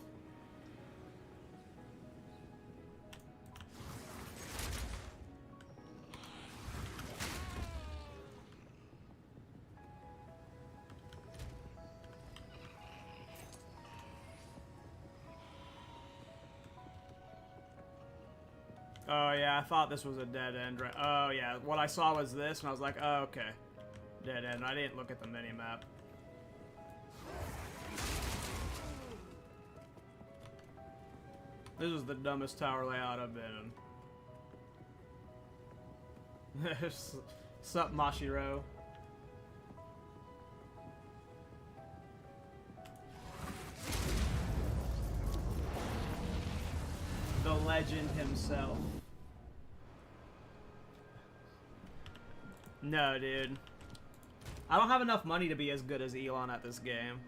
Oh yeah, I thought this was a dead end, right? Oh yeah, what I saw was this, and I was like, oh okay, dead end. I didn't look at the mini map. This is the dumbest tower layout I've been in. Sup, Mashiro? The legend himself. No, dude. I don't have enough money to be as good as Elon at this game.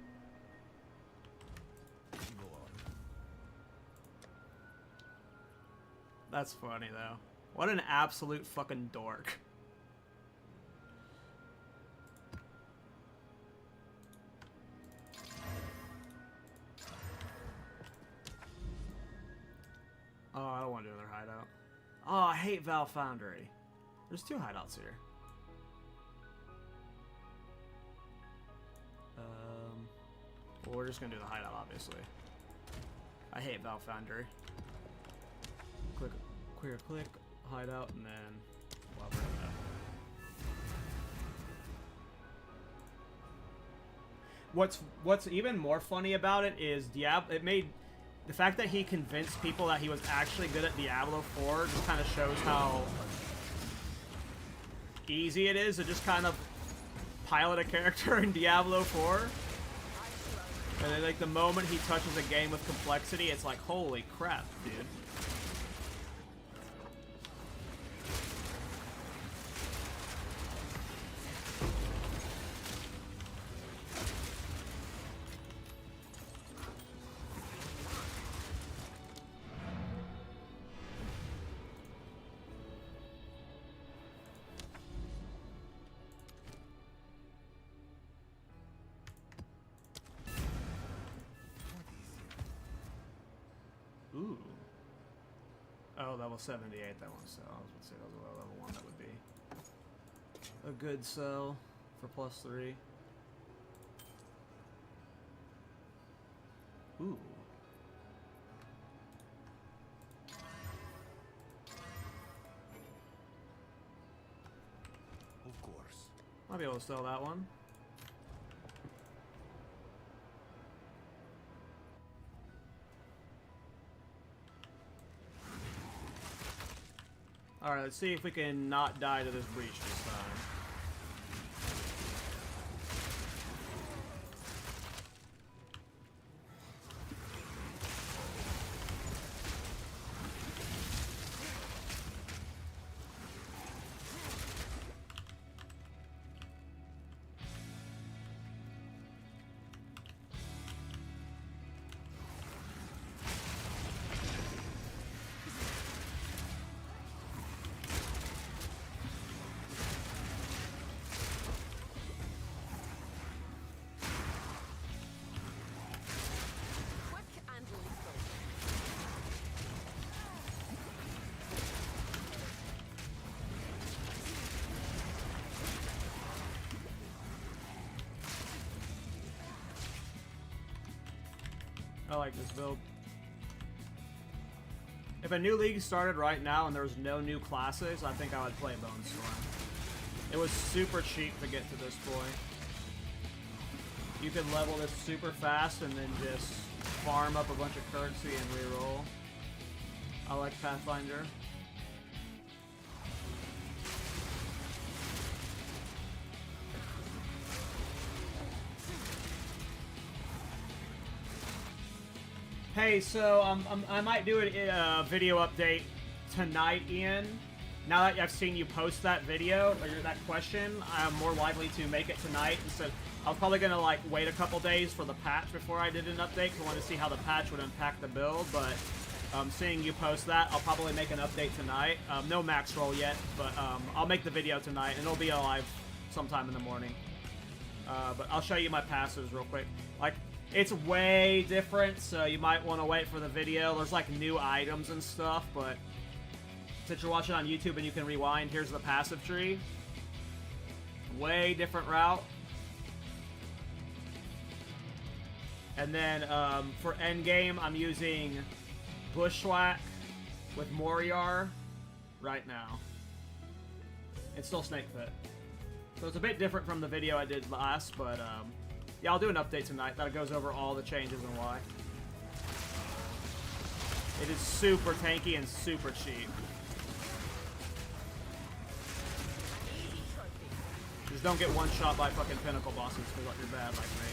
That's funny, though. What an absolute fucking dork. Oh, I don't want to do another hideout. Oh, I hate Val Foundry. There's 2 hideouts here. Well, we're just gonna do the hideout, obviously. I hate Val Foundry. Click, clear, click, hideout, and then well, What's even more funny about it is it made the fact that he convinced people that he was actually good at Diablo 4 just kind of shows how easy it is to just kind of pilot a character in Diablo 4. And then, like, the moment he touches a game with complexity, it's like, holy crap, dude. Ooh. Oh, level 78, that one. So I was going to say that was a level 1. That would be a good sell for +3. Ooh. Of course. Might be able to sell that one. Alright, let's see if we can not die to this breach this time. I like this build. If a new league started right now and there was no new classes, I think I would play Bonestorm. It was super cheap to get to this point. You could level this super fast and then just farm up a bunch of currency and reroll. I like Pathfinder. Hey, so I might do a video update tonight, Ian. Now that I've seen you post that video, or that question, I'm more likely to make it tonight. Instead, I was probably gonna like wait a couple days for the patch before I did an update, because I wanted to see how the patch would impact the build. But seeing you post that, I'll probably make an update tonight. No max roll yet, but I'll make the video tonight, and it'll be alive sometime in the morning. But I'll show you my passes real quick. Like, it's way different, so you might want to wait for the video. There's like new items and stuff, but since you're watching on YouTube and you can rewind, here's the passive tree. Way different route. And then for endgame, I'm using Bushwhack with Moriar right now. It's still Snake Fit. So it's a bit different from the video I did last, but yeah, I'll do an update tonight that goes over all the changes and why. It is super tanky and super cheap. Just don't get one shot by fucking pinnacle bosses because you're bad like me.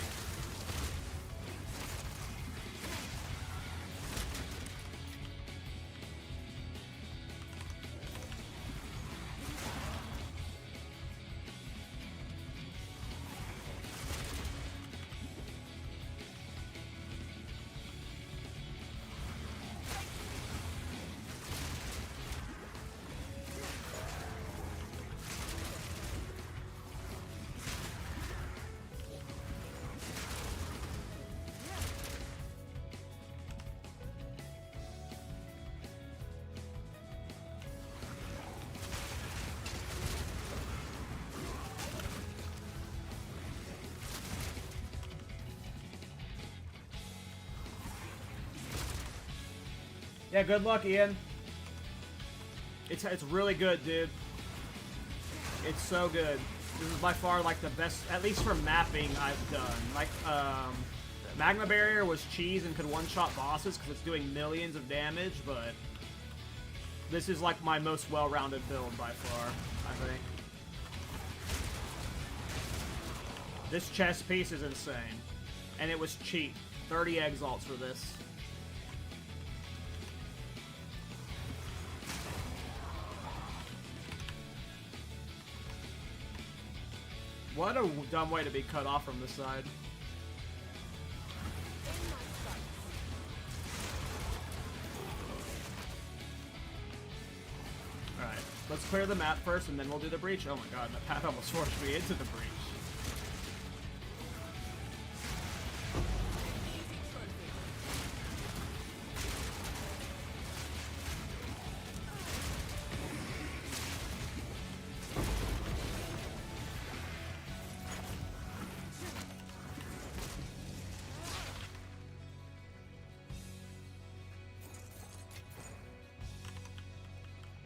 Yeah, good luck, Ian. It's really good, dude. It's so good. This is by far like the best, at least for mapping, I've done. Like, Magma Barrier was cheese and could one-shot bosses because it's doing millions of damage, but this is like my most well-rounded build by far, I think. This chess piece is insane. And it was cheap. 30 exalts for this. What a dumb way to be cut off from the side. Alright, let's clear the map first and then we'll do the breach. Oh my god, the path almost forced me into the breach.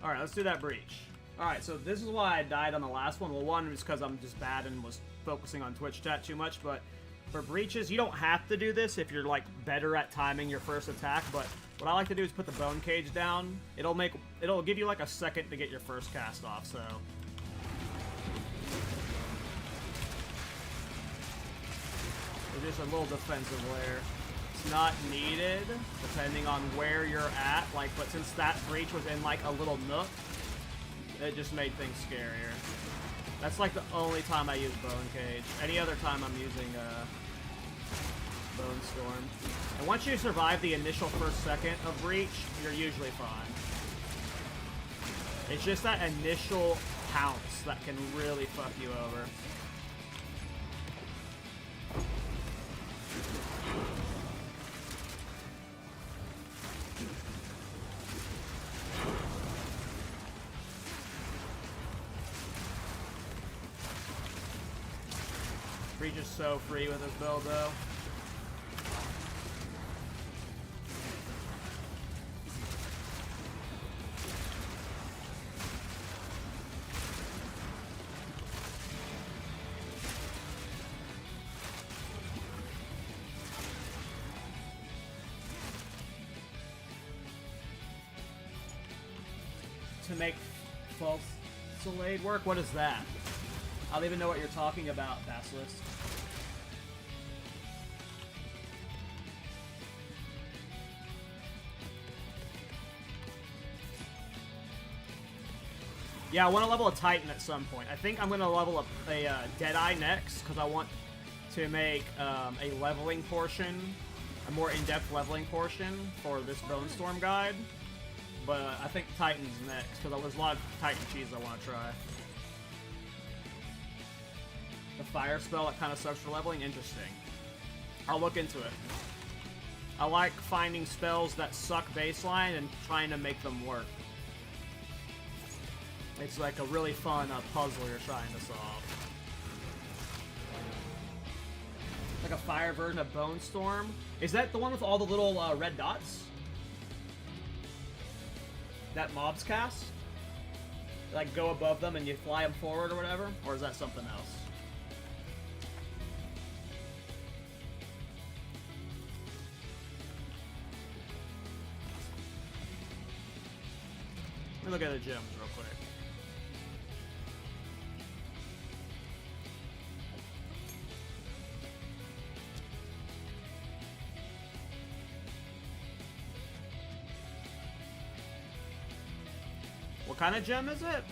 Alright, let's do that breach. Alright, so this is why I died on the last one. Well, one is because I'm just bad and was focusing on Twitch chat too much, but for breaches, you don't have to do this if you're, like, better at timing your first attack, but what I like to do is put the bone cage down. It'll give you, like, a second to get your first cast off, so... It's just a little defensive layer. It's not needed, depending on where you're at, like, but since that breach was in, like, a little nook, it just made things scarier. That's, like, the only time I use Bone Cage. Any other time I'm using, Bonestorm. And once you survive the initial first second of breach, you're usually fine. It's just that initial pounce that can really fuck you over. Breach is so free with this build, though. to make false Slade work? What is that? I don't even know what you're talking about, Basilisk. Yeah, I want to level a Titan at some point. I think I'm going to level up a Deadeye next, because I want to make a leveling portion, a more in-depth leveling portion for this Bonestorm guide. But I think Titan's next, because there's a lot of Titan cheese I want to try. The fire spell that kind of sucks for leveling? Interesting. I'll look into it. I like finding spells that suck baseline and trying to make them work. It's like a really fun puzzle you're trying to solve. Like a fire version of Bonestorm. Is that the one with all the little red dots? That mobs cast? Like go above them and you fly them forward or whatever? Or is that something else? Let me look at the gems real quick. What kind of gem is it?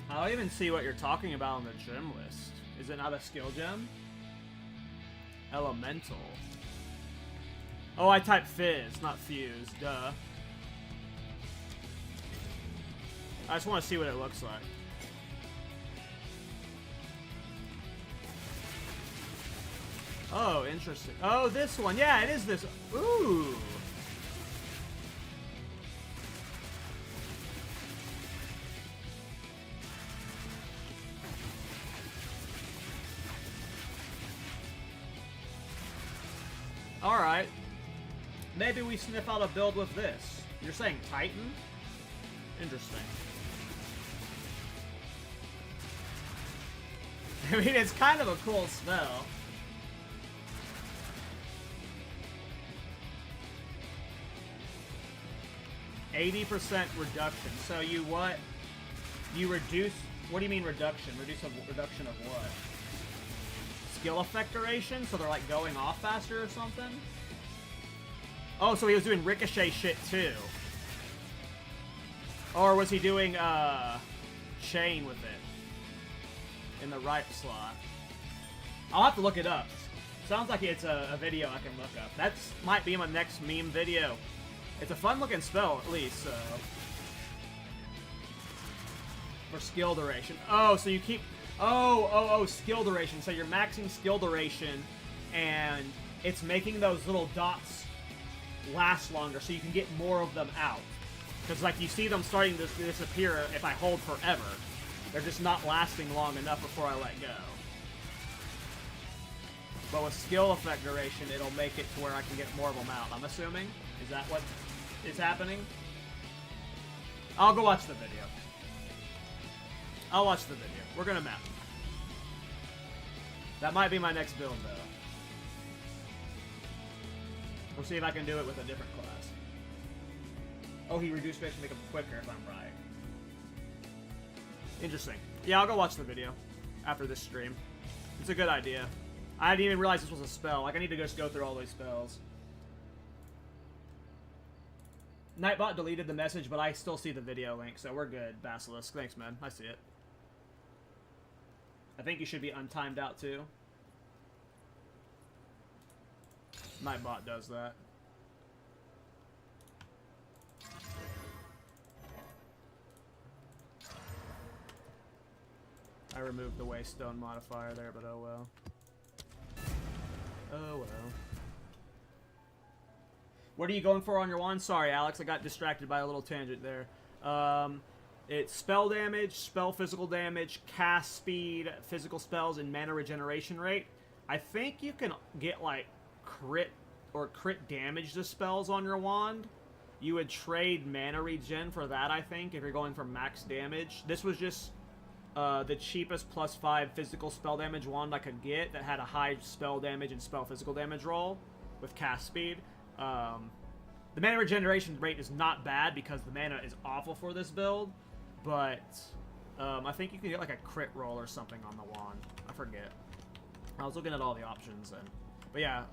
I don't even see what you're talking about on the gem list. Is it not a skill gem? Elemental. Oh, I typed fizz, not fuse. Duh. I just want to see what it looks like. Oh, interesting. Oh, this one. Yeah, it is this. Ooh. Alright. Maybe we sniff out a build with this. You're saying Titan? Interesting. I mean, it's kind of a cool spell. %reduction. So you what? You reduce... What do you mean reduction? Reduction of what? Skill effect duration? So they're like going off faster or something? Oh, so he was doing ricochet shit too. Or was he doing chain with it? In the right slot. I'll have to look it up. Sounds like it's a video I can look up. That might be my next meme video. It's a fun looking spell, at least, so... For skill duration. Oh, so you keep... Oh, skill duration. So you're maxing skill duration, and it's making those little dots last longer, so you can get more of them out. Because, like, you see them starting to disappear if I hold forever. They're just not lasting long enough before I let go. But with skill effect duration, it'll make it to where I can get more of them out, I'm assuming. Is that what is happening? I'll go watch the video. I'll watch the video. We're gonna map. That might be my next build, though. We'll see if I can do it with a different class. Oh, he reduced space to make him quicker, if I'm right. Interesting. Yeah, I'll go watch the video after this stream. It's a good idea. I didn't even realize this was a spell. Like, I need to just go through all these spells. Nightbot deleted the message, but I still see the video link, so we're good, Basilisk. Thanks, man. I see it. I think you should be untimed out, too. Nightbot does that. I removed the waystone modifier there, but oh well. Oh well. What are you going for on your wand? Sorry, Alex, I got distracted by a little tangent there. It's spell damage, spell physical damage, cast speed, physical spells, and mana regeneration rate. I think you can get, like, crit damage to spells on your wand. You would trade mana regen for that, I think, if you're going for max damage. This was just the cheapest +5 physical spell damage wand I could get that had a high spell damage and spell physical damage roll with cast speed. The mana regeneration rate is not bad because the mana is awful for this build, but I think you can get like a crit roll or something on the wand. I forget. I was looking at all the options and. But yeah,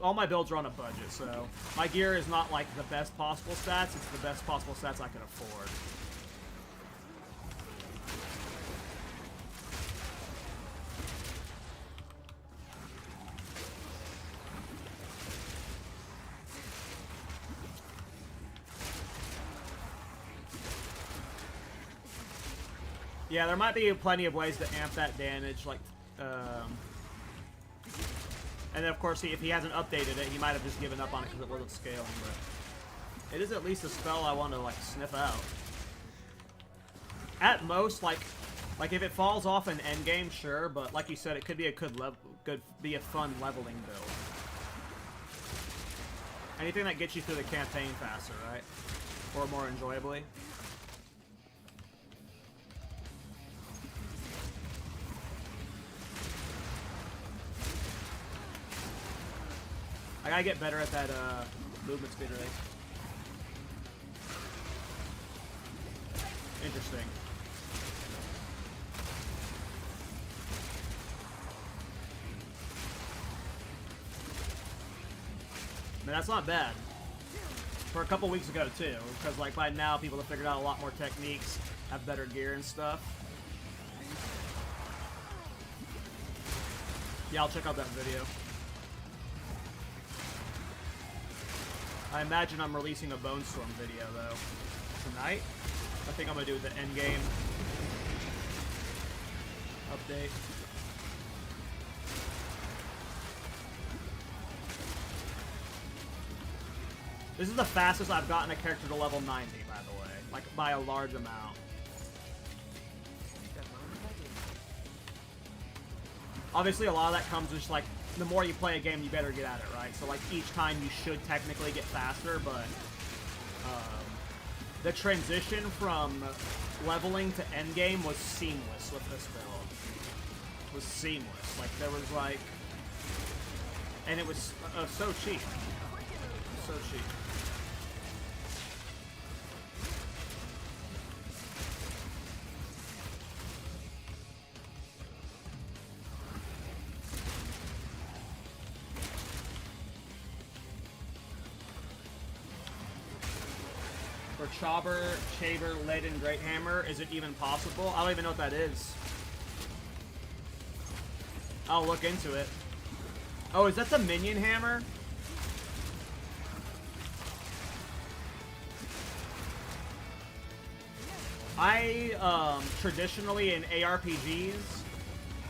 all my builds are on a budget, so my gear is not like the best possible stats, it's the best possible stats I can afford. Yeah, there might be plenty of ways to amp that damage, like, and then, of course, if he hasn't updated it, he might have just given up on it because it wasn't scaling, but it is at least a spell I want to, like, sniff out. At most, like if it falls off in endgame, sure, but like you said, it could be a be a fun leveling build. Anything that gets you through the campaign faster, right? Or more enjoyably. I gotta get better at that movement speed rate. Interesting. I mean, that's not bad. For a couple weeks ago, too. Because, like, by now, people have figured out a lot more techniques, have better gear and stuff. Yeah, I'll check out that video. I imagine I'm releasing a Bonestorm video, though, tonight. I think I'm going to do the Endgame update. This is the fastest I've gotten a character to level 90, by the way. Like, by a large amount. Obviously, a lot of that comes just, like, the more you play a game, you better get at it, right? So, like, each time you should technically get faster, but the transition from leveling to endgame was seamless with this build. It was seamless. Like, there was, like... And it was so cheap. So cheap. For Chaber, Leaden, Great Hammer, is it even possible? I don't even know what that is. I'll look into it. Oh, is that the minion hammer? I, traditionally in ARPGs,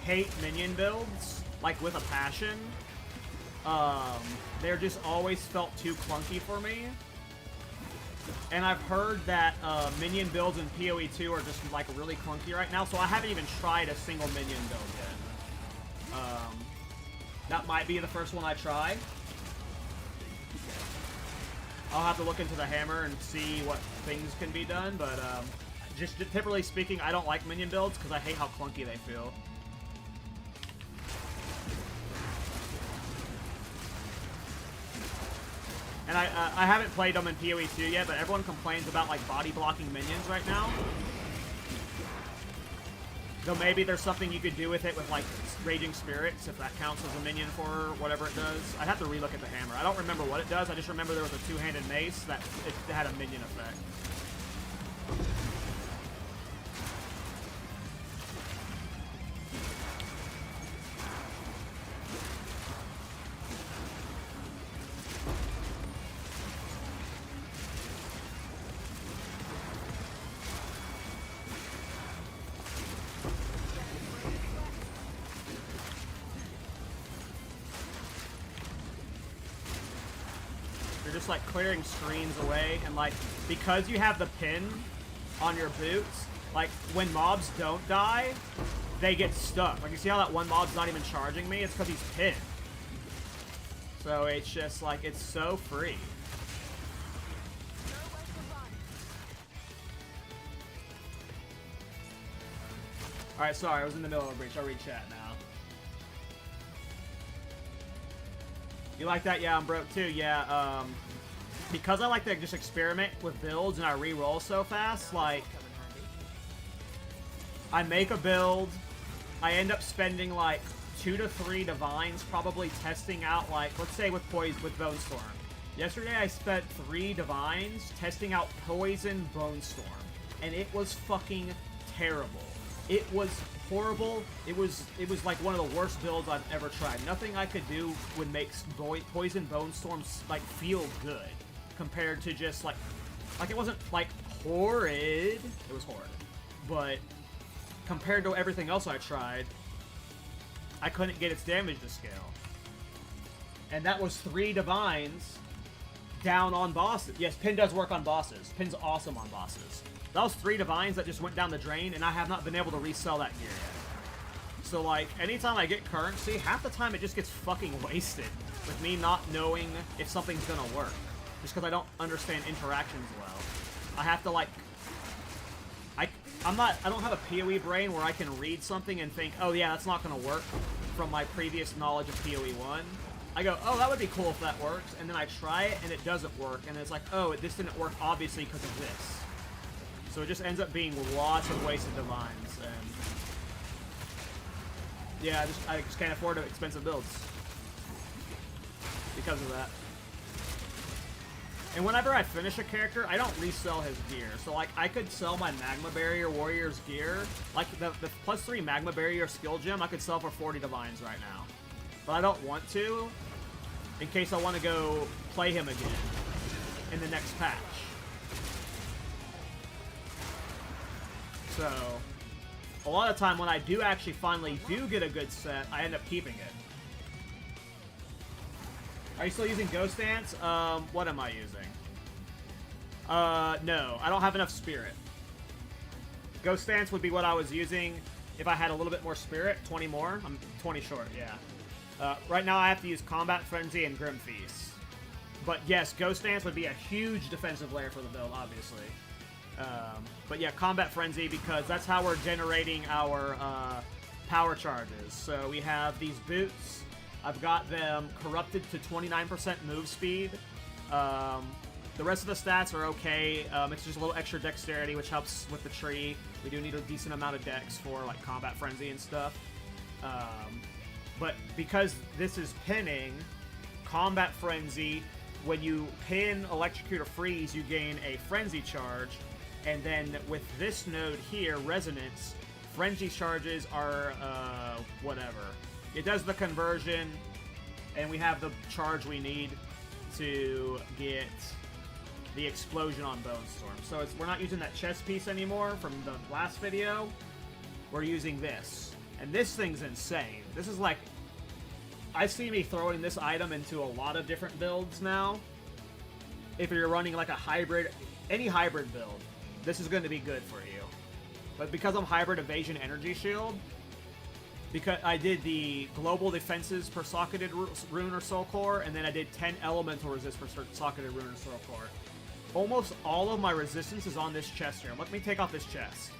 hate minion builds, like, with a passion. They're just always felt too clunky for me. And I've heard that minion builds in PoE 2 are just, like, really clunky right now, so I haven't even tried a single minion build yet. That might be the first one I try. I'll have to look into the hammer and see what things can be done, but just typically speaking, I don't like minion builds because I hate how clunky they feel. And I haven't played them in PoE 2 yet, but everyone complains about, like, body blocking minions right now. Though maybe there's something you could do with it with, like, Raging Spirits, if that counts as a minion for whatever it does. I'd have to relook at the hammer. I don't remember what it does, I just remember there was a two-handed mace that it had a minion effect. Just like clearing screens away, and like because you have the pin on your boots, like when mobs don't die, they get stuck. Like you see how that one mob's not even charging me? It's because he's pinned. So it's just like it's so free. Alright, sorry, I was in the middle of a breach. I'll read chat now. You like that? Yeah, I'm broke too. Yeah, because I like to just experiment with builds and I re-roll so fast, like, I make a build, I end up spending like 2 to 3 divines probably testing out, like, let's say with Bonestorm. Yesterday I spent 3 divines testing out Poison Bonestorm, and it was fucking terrible. It was horrible. It was like one of the worst builds I've ever tried. Nothing I could do would make Poison Bonestorm like feel good compared to just like it wasn't like horrid. It was horrid, but compared to everything else I tried, I couldn't get its damage to scale. And that was 3 divines down on bosses. Yes, Pin does work on bosses. Pin's awesome on bosses. That was 3 divines that just went down the drain, and I have not been able to resell that gear yet. So, like, anytime I get currency, half the time it just gets fucking wasted with me not knowing if something's gonna work. Just because I don't understand interactions well. I have to, like... I don't have a PoE brain where I can read something and think, oh yeah, that's not gonna work from my previous knowledge of PoE 1. I go, oh, that would be cool if that works, and then I try it and it doesn't work, and it's like, oh, this didn't work obviously because of this. So it just ends up being lots of wasted divines, and yeah, I just can't afford expensive builds because of that. And whenever I finish a character, I don't resell his gear. So, like, I could sell my Magma Barrier Warrior's gear. Like, the +3 Magma Barrier skill gem, I could sell for 40 divines right now. But I don't want to, in case I want to go play him again in the next patch. So, a lot of time when I do actually finally get a good set, I end up keeping it. Are you still using Ghost Dance? What am I using? No. I don't have enough spirit. Ghost Dance would be what I was using if I had a little bit more spirit. 20 more? I'm 20 short, yeah. Right now I have to use Combat Frenzy and Grim Feast. But yes, Ghost Dance would be a huge defensive layer for the build, obviously. But yeah, Combat Frenzy, because that's how we're generating our power charges. So we have these boots. I've got them corrupted to 29% move speed. The rest of the stats are okay. It's just a little extra dexterity, which helps with the tree. We do need a decent amount of dex for like Combat Frenzy and stuff. But because this is pinning, Combat Frenzy, when you pin, electrocute, or freeze, you gain a Frenzy charge. And then with this node here, Resonance, Frenzy charges are, whatever. It does the conversion, and we have the charge we need to get the explosion on Bonestorm. So we're not using that chest piece anymore from the last video. We're using this. And this thing's insane. This is like... I see me throwing this item into a lot of different builds now. If you're running like a hybrid, any hybrid build, this is going to be good for you. But because I'm hybrid Evasion Energy Shield, because I did the global defenses per socketed rune or soul core, and then I did 10 elemental resist per socketed rune or soul core. Almost all of my resistance is on this chest here. Let me take off this chest.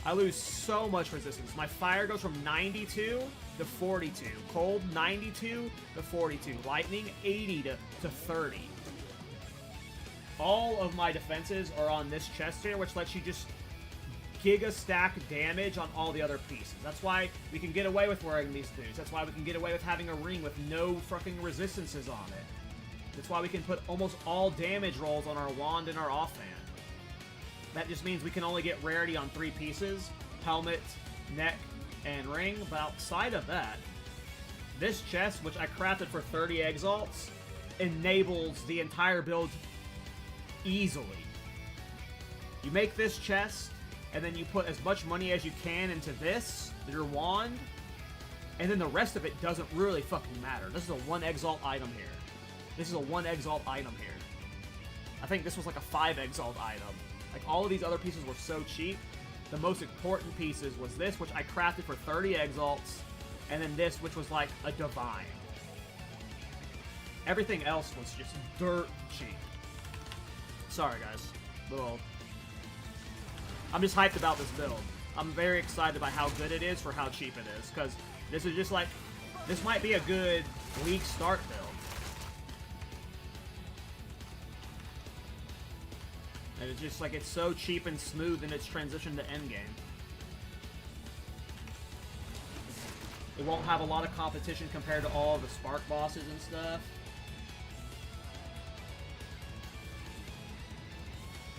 I lose so much resistance. My fire goes from 92 to 42. Cold, 92 to 42. Lightning, 80 to 30. All of my defenses are on this chest here, which lets you just giga stack damage on all the other pieces. That's why we can get away with wearing these boots. That's why we can get away with having a ring with no fucking resistances on it. That's why we can put almost all damage rolls on our wand and our offhand. That just means we can only get rarity on 3 pieces: helmet, neck, and ring. But outside of that, this chest, which I crafted for 30 exalts, enables the entire build easily. You make this chest, and then you put as much money as you can into this, your wand, and then the rest of it doesn't really fucking matter. This is a 1 exalt item here. This is a 1 exalt item here. I think this was like a 5 exalt item. Like, all of these other pieces were so cheap. The most important pieces was this, which I crafted for 30 exalts, and then this, which was like a divine. Everything else was just dirt cheap. Sorry, guys. I'm just hyped about this build. I'm very excited by how good it is for how cheap it is, because this is just like, this might be a good league start build. And it's just like, it's so cheap and smooth in its transition to endgame. It won't have a lot of competition compared to all the Spark bosses and stuff.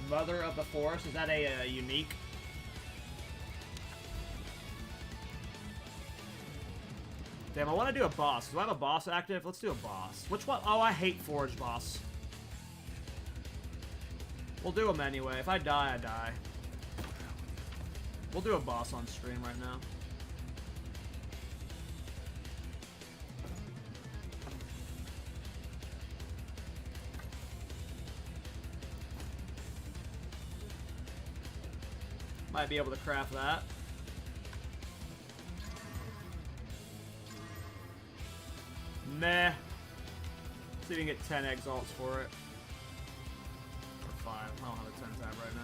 Mother of the Forest, is that a unique? Damn, I want to do a boss. Do I have a boss active? Let's do a boss. Which one? Oh, I hate Forge boss. We'll do them anyway. If I die, I die. We'll do a boss on stream right now. Might be able to craft that. Meh. See if we can get 10 exalts for it. Or 5. I don't have a 10 tab right now.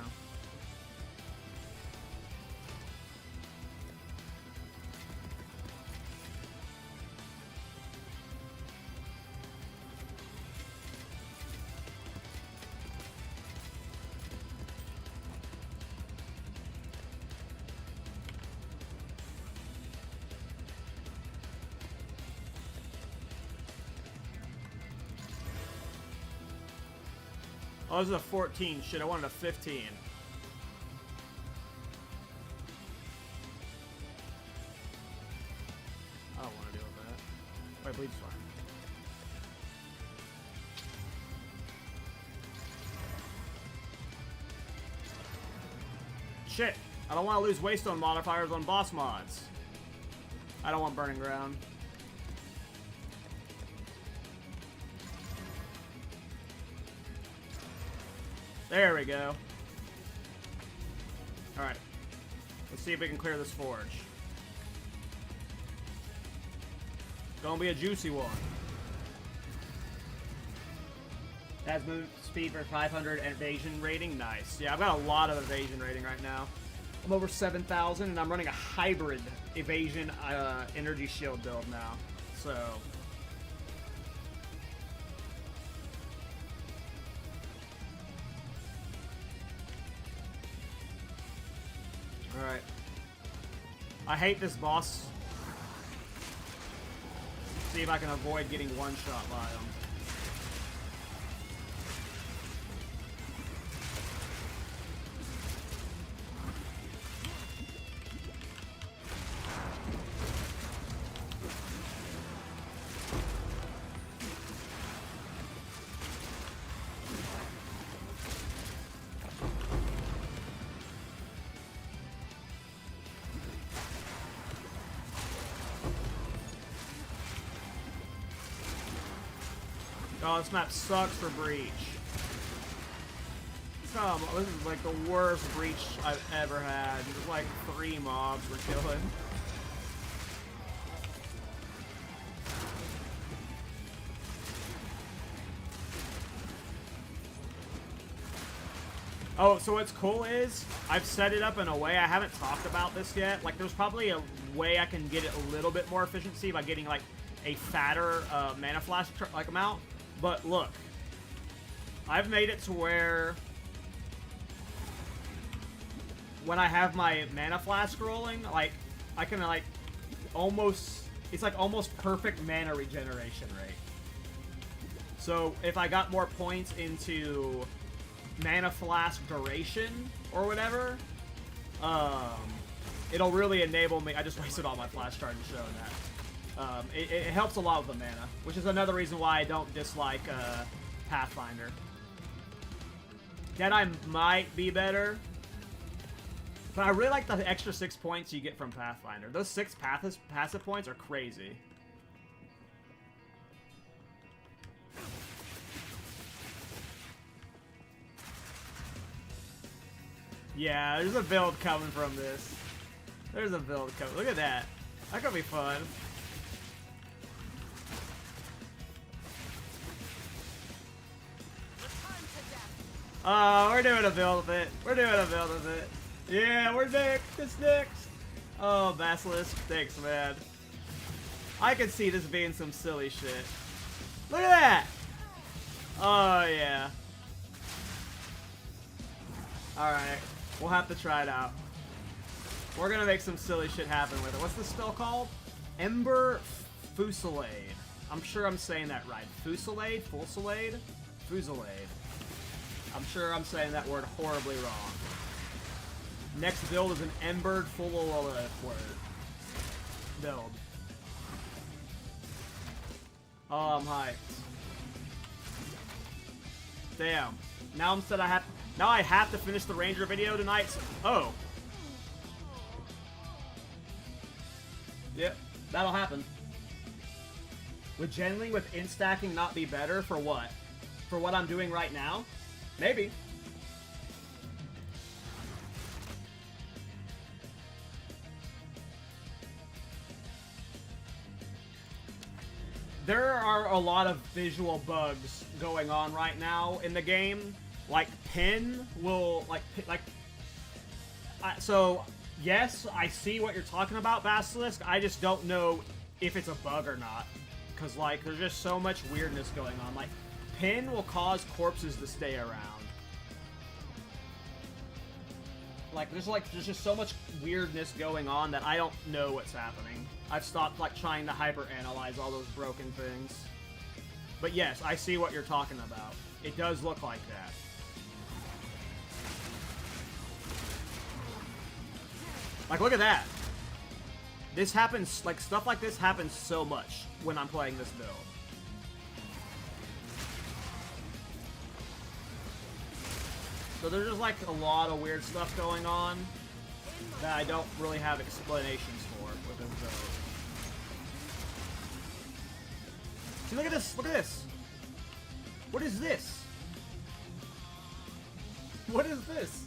Oh, this is a 14. Shit, I wanted a 15. I don't want to deal with that. Wait, bleed's fine. Shit! I don't want to lose Waystone modifiers on boss mods. I don't want Burning Ground. There we go. Alright. Let's see if we can clear this forge. Gonna be a juicy one. That's move speed for 500 evasion rating. Nice. Yeah, I've got a lot of evasion rating right now. I'm over 7,000 and I'm running a hybrid evasion energy shield build now. So... Alright. I hate this boss. See if I can avoid getting one shot by him. Oh, this map sucks for Breach. Come on, this is like the worst Breach I've ever had. Just like 3 mobs we're killing. Oh, so what's cool is, I've set it up in a way, I haven't talked about this yet. Like, there's probably a way I can get it a little bit more efficiency by getting, like, a fatter mana flash like amount. But look, I've made it to where when I have my mana flask rolling, like, I can, like, almost, it's like almost perfect mana regeneration rate. So if I got more points into mana flask duration or whatever, it'll really enable me. I just wasted all my flash charges showing that. It helps a lot with the mana, which is another reason why I don't dislike Pathfinder. Deadeye might be better, but I really like the extra 6 points you get from Pathfinder. Those 6 passive points are crazy. Yeah, there's a build coming from this. There's a build coming. Look at that. That could be fun. Oh, we're doing a build with it. We're doing a build with it. Yeah, we're next. It's next. Oh, Basilisk. Thanks, man. I can see this being some silly shit. Look at that! Oh, yeah. Alright. We'll have to try it out. We're gonna make some silly shit happen with it. What's this spell called? Ember Fusillade. I'm sure I'm saying that right. Fusillade? Fusillade? Fusillade. I'm sure I'm saying that word horribly wrong. Next build is an Embered word. Build. Oh, I'm hyped. Damn. Now I have to finish the Ranger video tonight. So, oh. Yep, that'll happen. Would generating with instacking not be better for what? For what I'm doing right now? Maybe. There are a lot of visual bugs going on right now in the game. Like, pin will, so, yes, I see what you're talking about, Basilisk. I just don't know if it's a bug or not. Because, like, there's just so much weirdness going on. Like, pin will cause corpses to stay around. Like, there's just so much weirdness going on that I don't know what's happening. I've stopped, like, trying to hyper-analyze all those broken things. But yes, I see what you're talking about. It does look like that. Like, look at that. This happens, like, stuff like this happens so much when I'm playing this build. So there's just, like, a lot of weird stuff going on that I don't really have explanations for with this build. See, look at this! Look at this! What is this? What is this?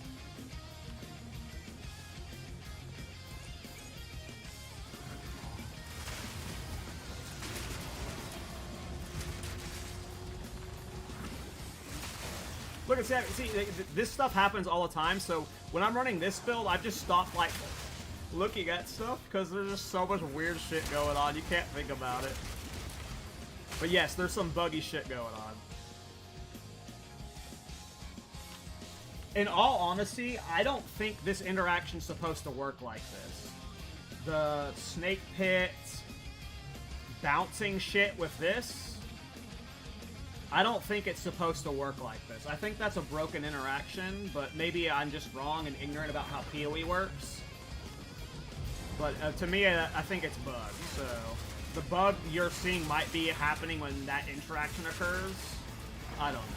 Look at that. See, this stuff happens all the time, so when I'm running this build, I've just stopped, like, looking at stuff, because there's just so much weird shit going on, you can't think about it. But yes, there's some buggy shit going on. In all honesty, I don't think this interaction's supposed to work like this. The snake pit bouncing shit with this, I don't think it's supposed to work like this. I think that's a broken interaction, but maybe I'm just wrong and ignorant about how PoE works. But to me, I think it's bugged, so... The bug you're seeing might be happening when that interaction occurs. I don't know.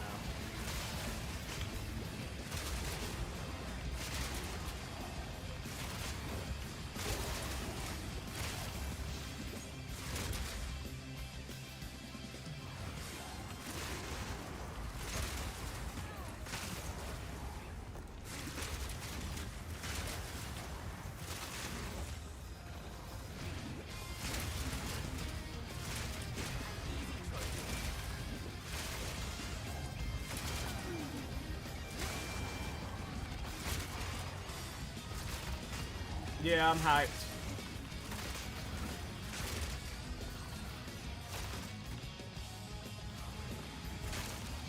Yeah, I'm hyped.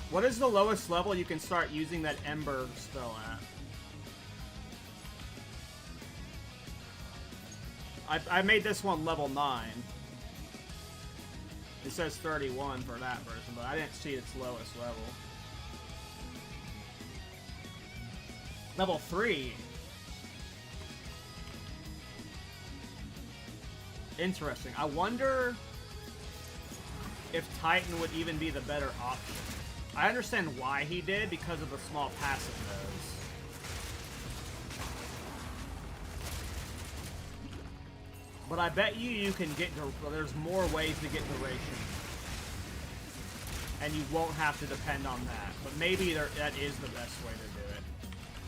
What is the lowest level you can start using that Ember spell at? I made this one level 9. It says 31 for that version, but I didn't see its lowest level. Level 3? Interesting. I wonder if Titan would even be the better option. I understand why he did, because of the small passive nodes. But I bet you can get... There's more ways to get duration. And you won't have to depend on that. But maybe that is the best way to do it.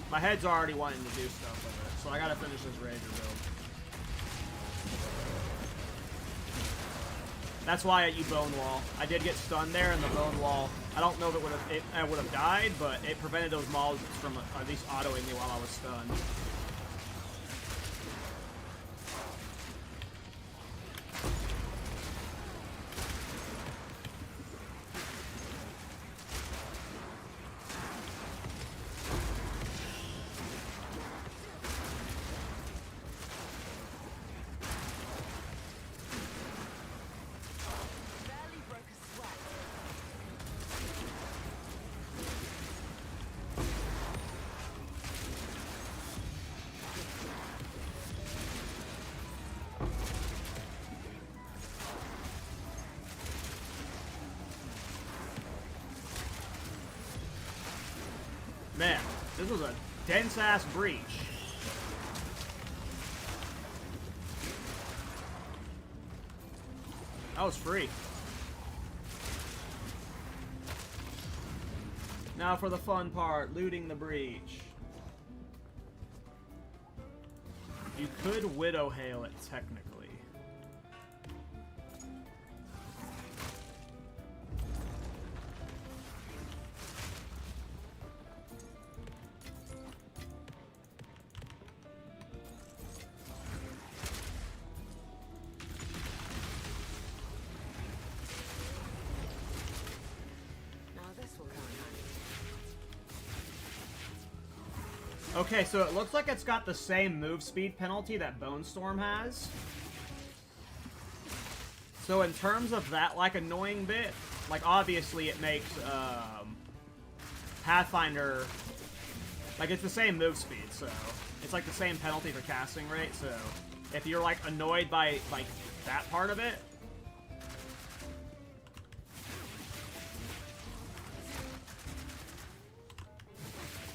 My head's already wanting to do stuff with it, so I gotta finish this Ranger build. That's why I used Bone Wall. I did get stunned there, and the Bone Wall, I don't know if I would have died, but it prevented those mobs from at least autoing me while I was stunned. This was a dense-ass breach. That was free. Now for the fun part, looting the breach. You could Widow Hail it, technically. Okay, so it looks like it's got the same move speed penalty that Bonestorm has. So in terms of that, like, annoying bit, like, obviously it makes, Pathfinder, like, it's the same move speed, so it's, like, the same penalty for casting rate, so if you're, like, annoyed by, like, that part of it,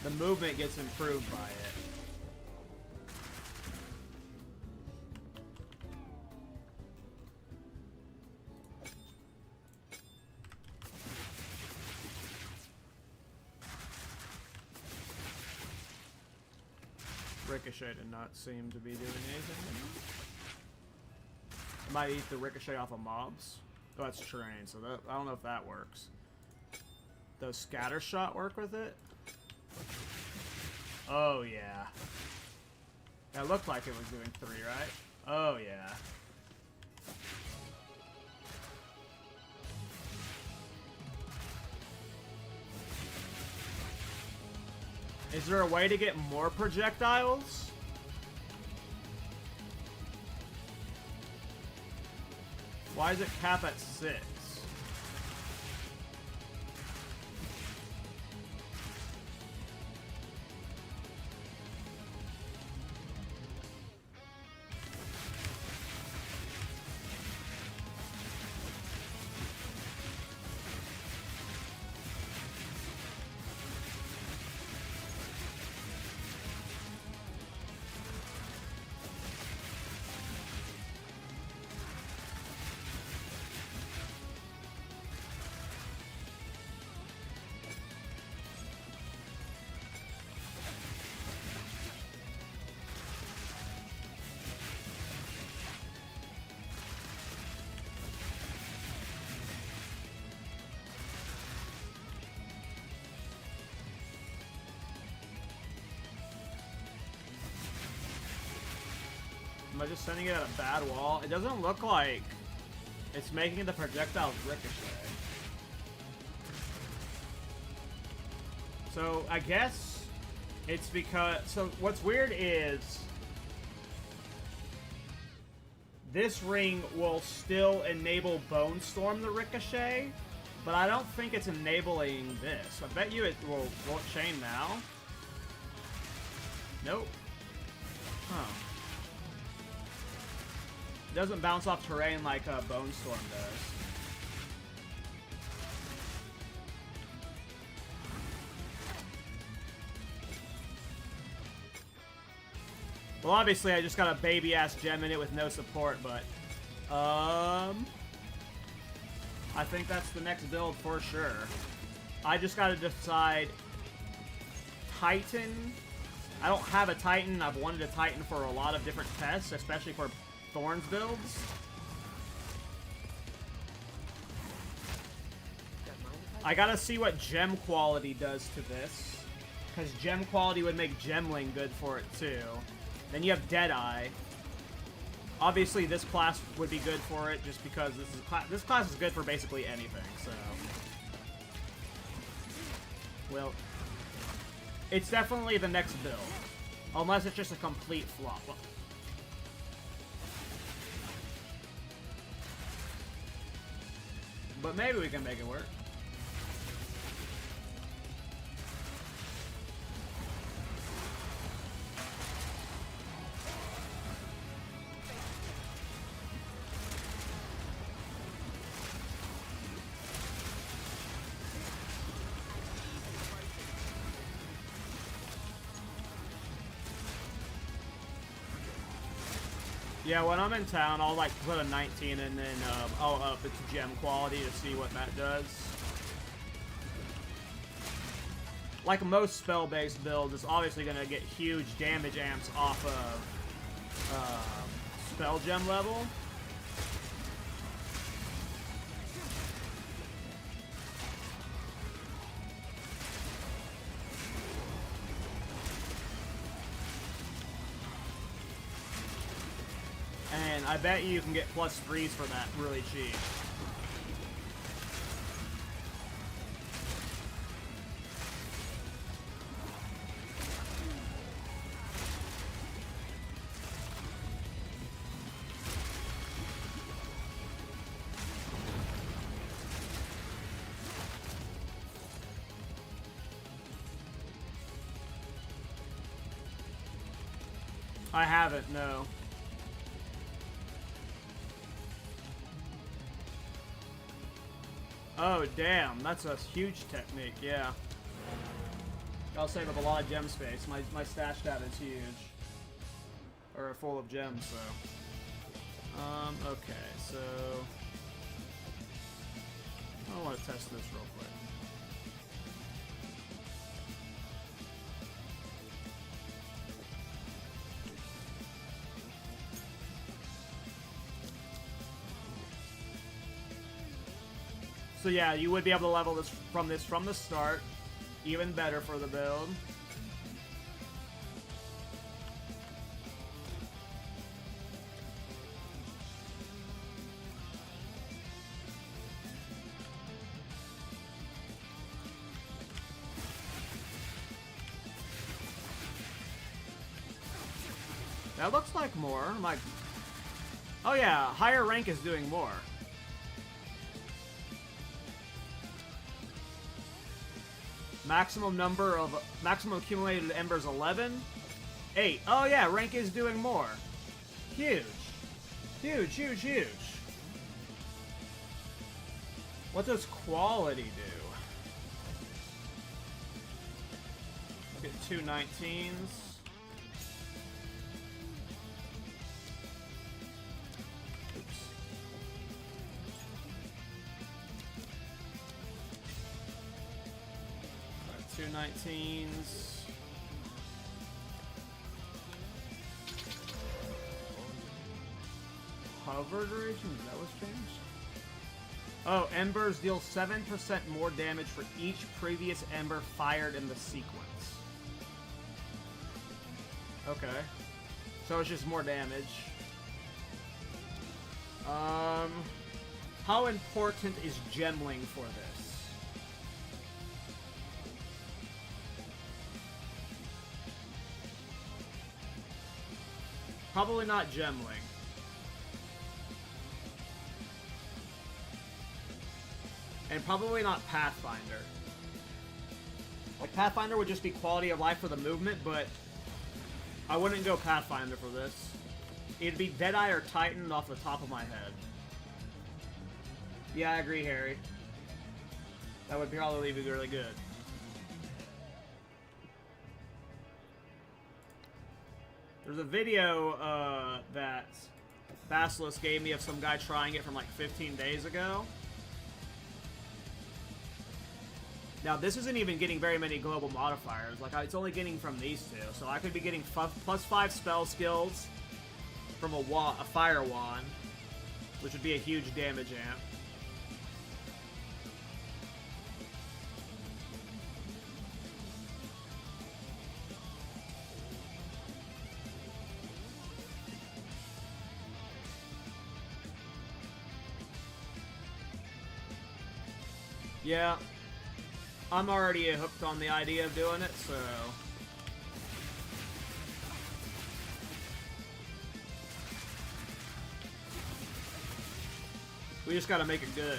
the movement gets improved by it. Ricochet did not seem to be doing anything. Might eat the ricochet off of mobs. Oh, that's terrain, so that, I don't know if that works. Does scatter shot work with it? Oh, yeah. That looked like it was doing 3, right? Oh, yeah. Is there a way to get more projectiles? Why is it cap at 6? Am I just sending it at a bad wall? It doesn't look like it's making the projectiles ricochet. So I guess it's because... So what's weird is this ring will still enable Bonestorm the ricochet, but I don't think it's enabling this. I bet you it will chain now. Nope. Huh. It doesn't bounce off terrain like Bonestorm does. Well, obviously, I just got a baby-ass gem in it with no support, but... I think that's the next build for sure. I just gotta decide... Titan... I don't have a Titan. I've wanted a Titan for a lot of different tests, especially for Thorns builds. I gotta see what gem quality does to this, because gem quality would make Gemling good for it too. Then you have Deadeye. Obviously, this class would be good for it, just because this class is good for basically anything. So, well, it's definitely the next build, unless it's just a complete flop. But maybe we can make it work. Yeah, when I'm in town, I'll like put a 19 and then I'll up it to gem quality to see what that does. Like most spell-based builds, it's obviously going to get huge damage amps off of spell gem level. And I bet you can get plus 3s for that really cheap. I haven't, no. Oh, damn. That's a huge technique, yeah. I'll save up a lot of gem space. My stash tab is huge. Or full of gems, so. Okay, so... I want to test this real quick. So yeah, you would be able to level this from the start. Even better for the build. That looks like more. Oh yeah, higher rank is doing more. Maximum accumulated embers 11. 8. Oh yeah, rank is doing more. Huge. Huge, huge, huge. What does quality do? Get 2 19s. Oops. Two 19s. Hover duration? Is that what's changed? Oh, embers deal 7% more damage for each previous ember fired in the sequence. Okay. So it's just more damage. How important is gemling for this? Probably not gemling. And probably not Pathfinder. Like, Pathfinder would just be quality of life for the movement, but I wouldn't go Pathfinder for this. It'd be Deadeye or Titan off the top of my head. Yeah, I agree, Harry. That would probably be really good. There's a video that Basilisk gave me of some guy trying it from like 15 days ago. Now, this isn't even getting very many global modifiers. Like, it's only getting from these two. So I could be getting plus 5 spell skills from a fire wand, which would be a huge damage amp. Yeah. I'm already hooked on the idea of doing it, so... We just gotta make it good.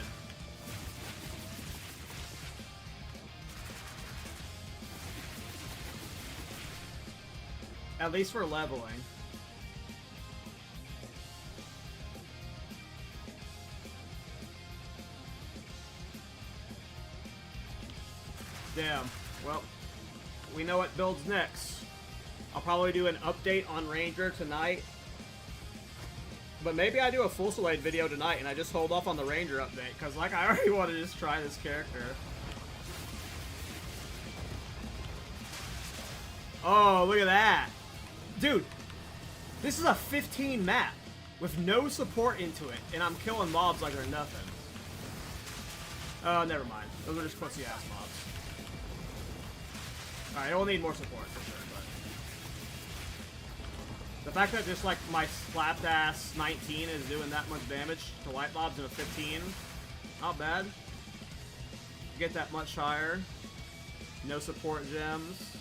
At least for leveling. Damn. Well, we know what builds next. I'll probably do an update on Ranger tonight. But maybe I do a full Slade video tonight and I just hold off on the Ranger update, because like I already want to just try this character. Oh, look at that. Dude, this is a 15 map with no support into it, and I'm killing mobs like they're nothing. Oh, never mind. Those are just pussy ass mobs. Alright, it'll need more support for sure, but the fact that just like my slapped ass 19 is doing that much damage to light mobs in a 15, not bad. Get that much higher. No support gems.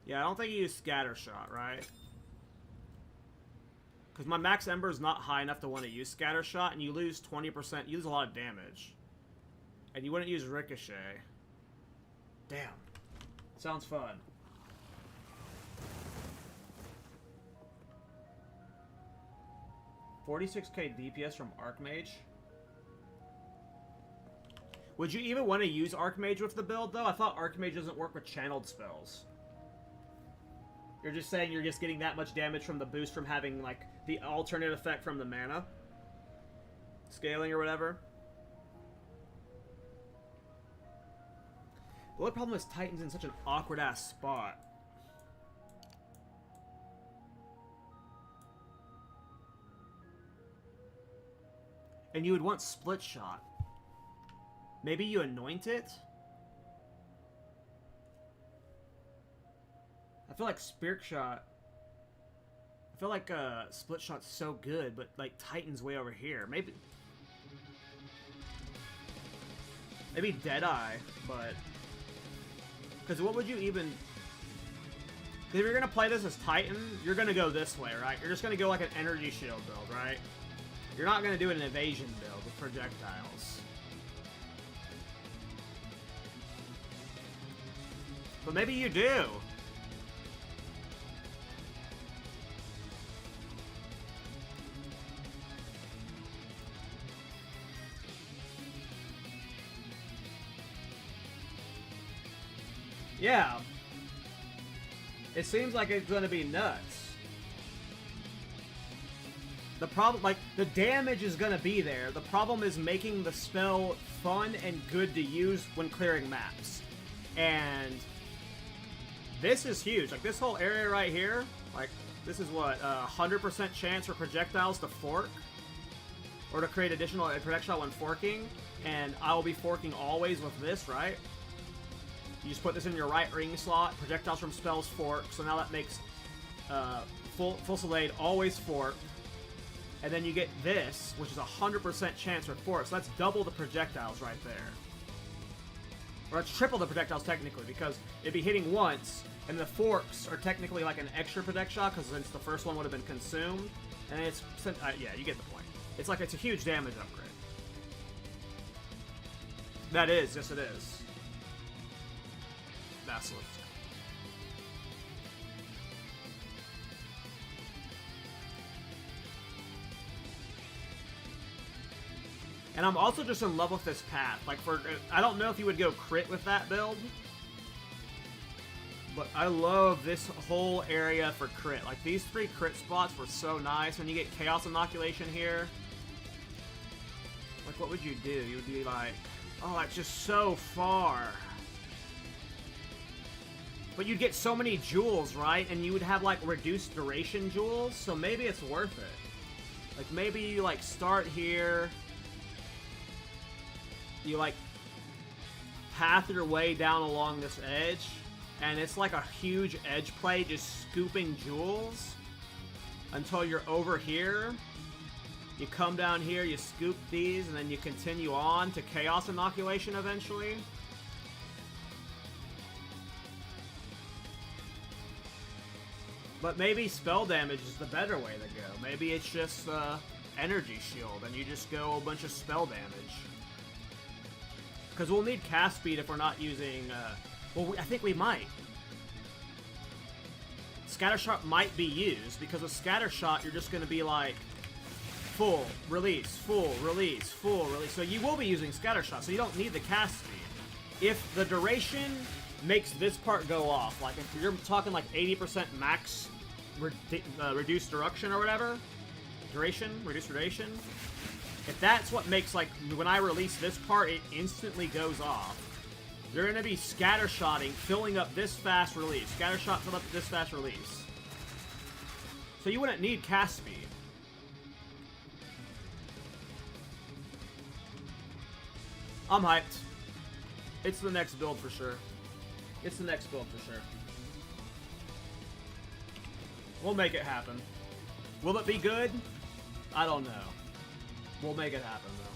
Yeah, I don't think you use Scatter Shot, right? Because my max Ember is not high enough to want to use Scatter Shot, and you lose 20%. You lose a lot of damage. And you wouldn't use Ricochet. Damn. Sounds fun. $46k DPS from Archmage. Would you even want to use Archmage with the build, though? I thought Archmage doesn't work with channeled spells. You're just saying you're just getting that much damage from the boost from having, like, the alternate effect from the mana? Scaling or whatever? The only problem is Titan's in such an awkward-ass spot. And you would want Split Shot. Maybe you anoint it? I feel like Spirit Shot... I feel like Split Shot's so good, but like Titan's way over here. Maybe Deadeye, but... Because what would you even... Because if you're going to play this as Titan, you're going to go this way, right? You're just going to go like an energy shield build, right? You're not going to do an evasion build with projectiles. But maybe you do. Yeah. It seems like it's gonna be nuts. The problem, like, the damage is gonna be there. The problem is making the spell fun and good to use when clearing maps. And this is huge. Like, this whole area right here, like, this is what, 100% chance for projectiles to fork? Or to create additional projectile when forking. And I will be forking always with this, right? You just put this in your right ring slot. Projectiles from spells fork. So now that makes full Slade always fork. And then you get this, which is 100% chance for fork. So that's double the projectiles right there. Or it's triple the projectiles technically, because it'd be hitting once, and the forks are technically like an extra projectile, because since the first one would have been consumed. And it's... yeah, you get the point. It's like, it's a huge damage upgrade. That is, yes it is. Basilisk. And I'm also just in love with this path. Like, I don't know if you would go crit with that build, but I love this whole area for crit. Like, these 3 crit spots were so nice. When you get Chaos Inoculation here, like, what would you do? You would be like, oh, it's just so far. But you'd get so many jewels, right? And you would have, like, reduced duration jewels, so maybe it's worth it. Like, maybe you, like, start here. You, like, path your way down along this edge, and it's like a huge edge play, just scooping jewels until you're over here. You come down here, you scoop these, and then you continue on to Chaos Inoculation eventually. But maybe spell damage is the better way to go. Maybe it's just energy shield, and you just go a bunch of spell damage. Because we'll need cast speed if we're not using... well, I think we might. Scatter Shot might be used, because with Scatter Shot, you're just going to be like... full, release, full, release, full, release. So you will be using Scatter Shot, so you don't need the cast speed. If the duration makes this part go off. Like, if you're talking like 80% max reduced duration or whatever, reduced duration, if that's what makes, like, when I release this part, it instantly goes off, they're going to be scattershotting, filling up this fast release. Scattershot, fill up this fast release. So you wouldn't need cast speed. I'm hyped. It's the next build for sure. It's the next build for sure. We'll make it happen. Will it be good? I don't know. We'll make it happen, though.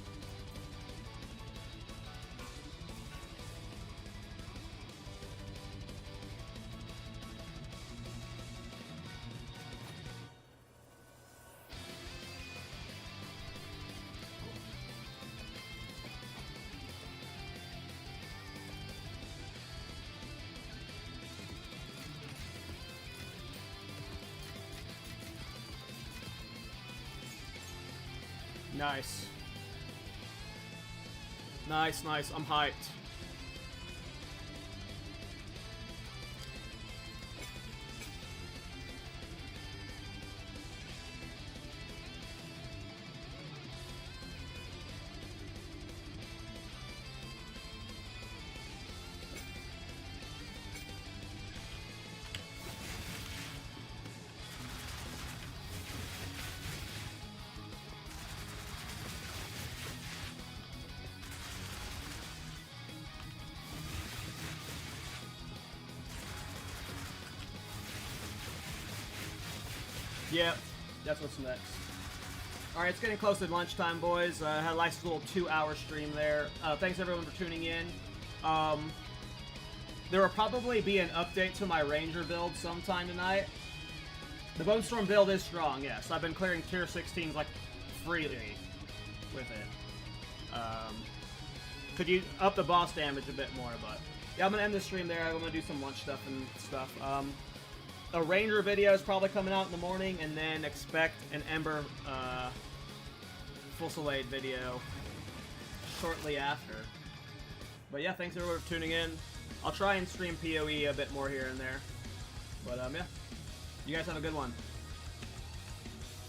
Nice. Nice, nice. I'm hyped. Yep, that's what's next. Alright, it's getting close to lunchtime, boys. Had a nice little 2-hour stream there. Thanks everyone for tuning in. There will probably be an update to my Ranger build sometime tonight. The Bonestorm build is strong, yes. I've been clearing tier 16s like freely with it. Could you up the boss damage a bit more, but yeah, I'm gonna end the stream there. I'm gonna do some lunch stuff and stuff. A Ranger video is probably coming out in the morning, and then expect an Ember Fusillade video shortly after. But yeah, thanks everyone for tuning in. I'll try and stream PoE a bit more here and there. But yeah, you guys have a good one.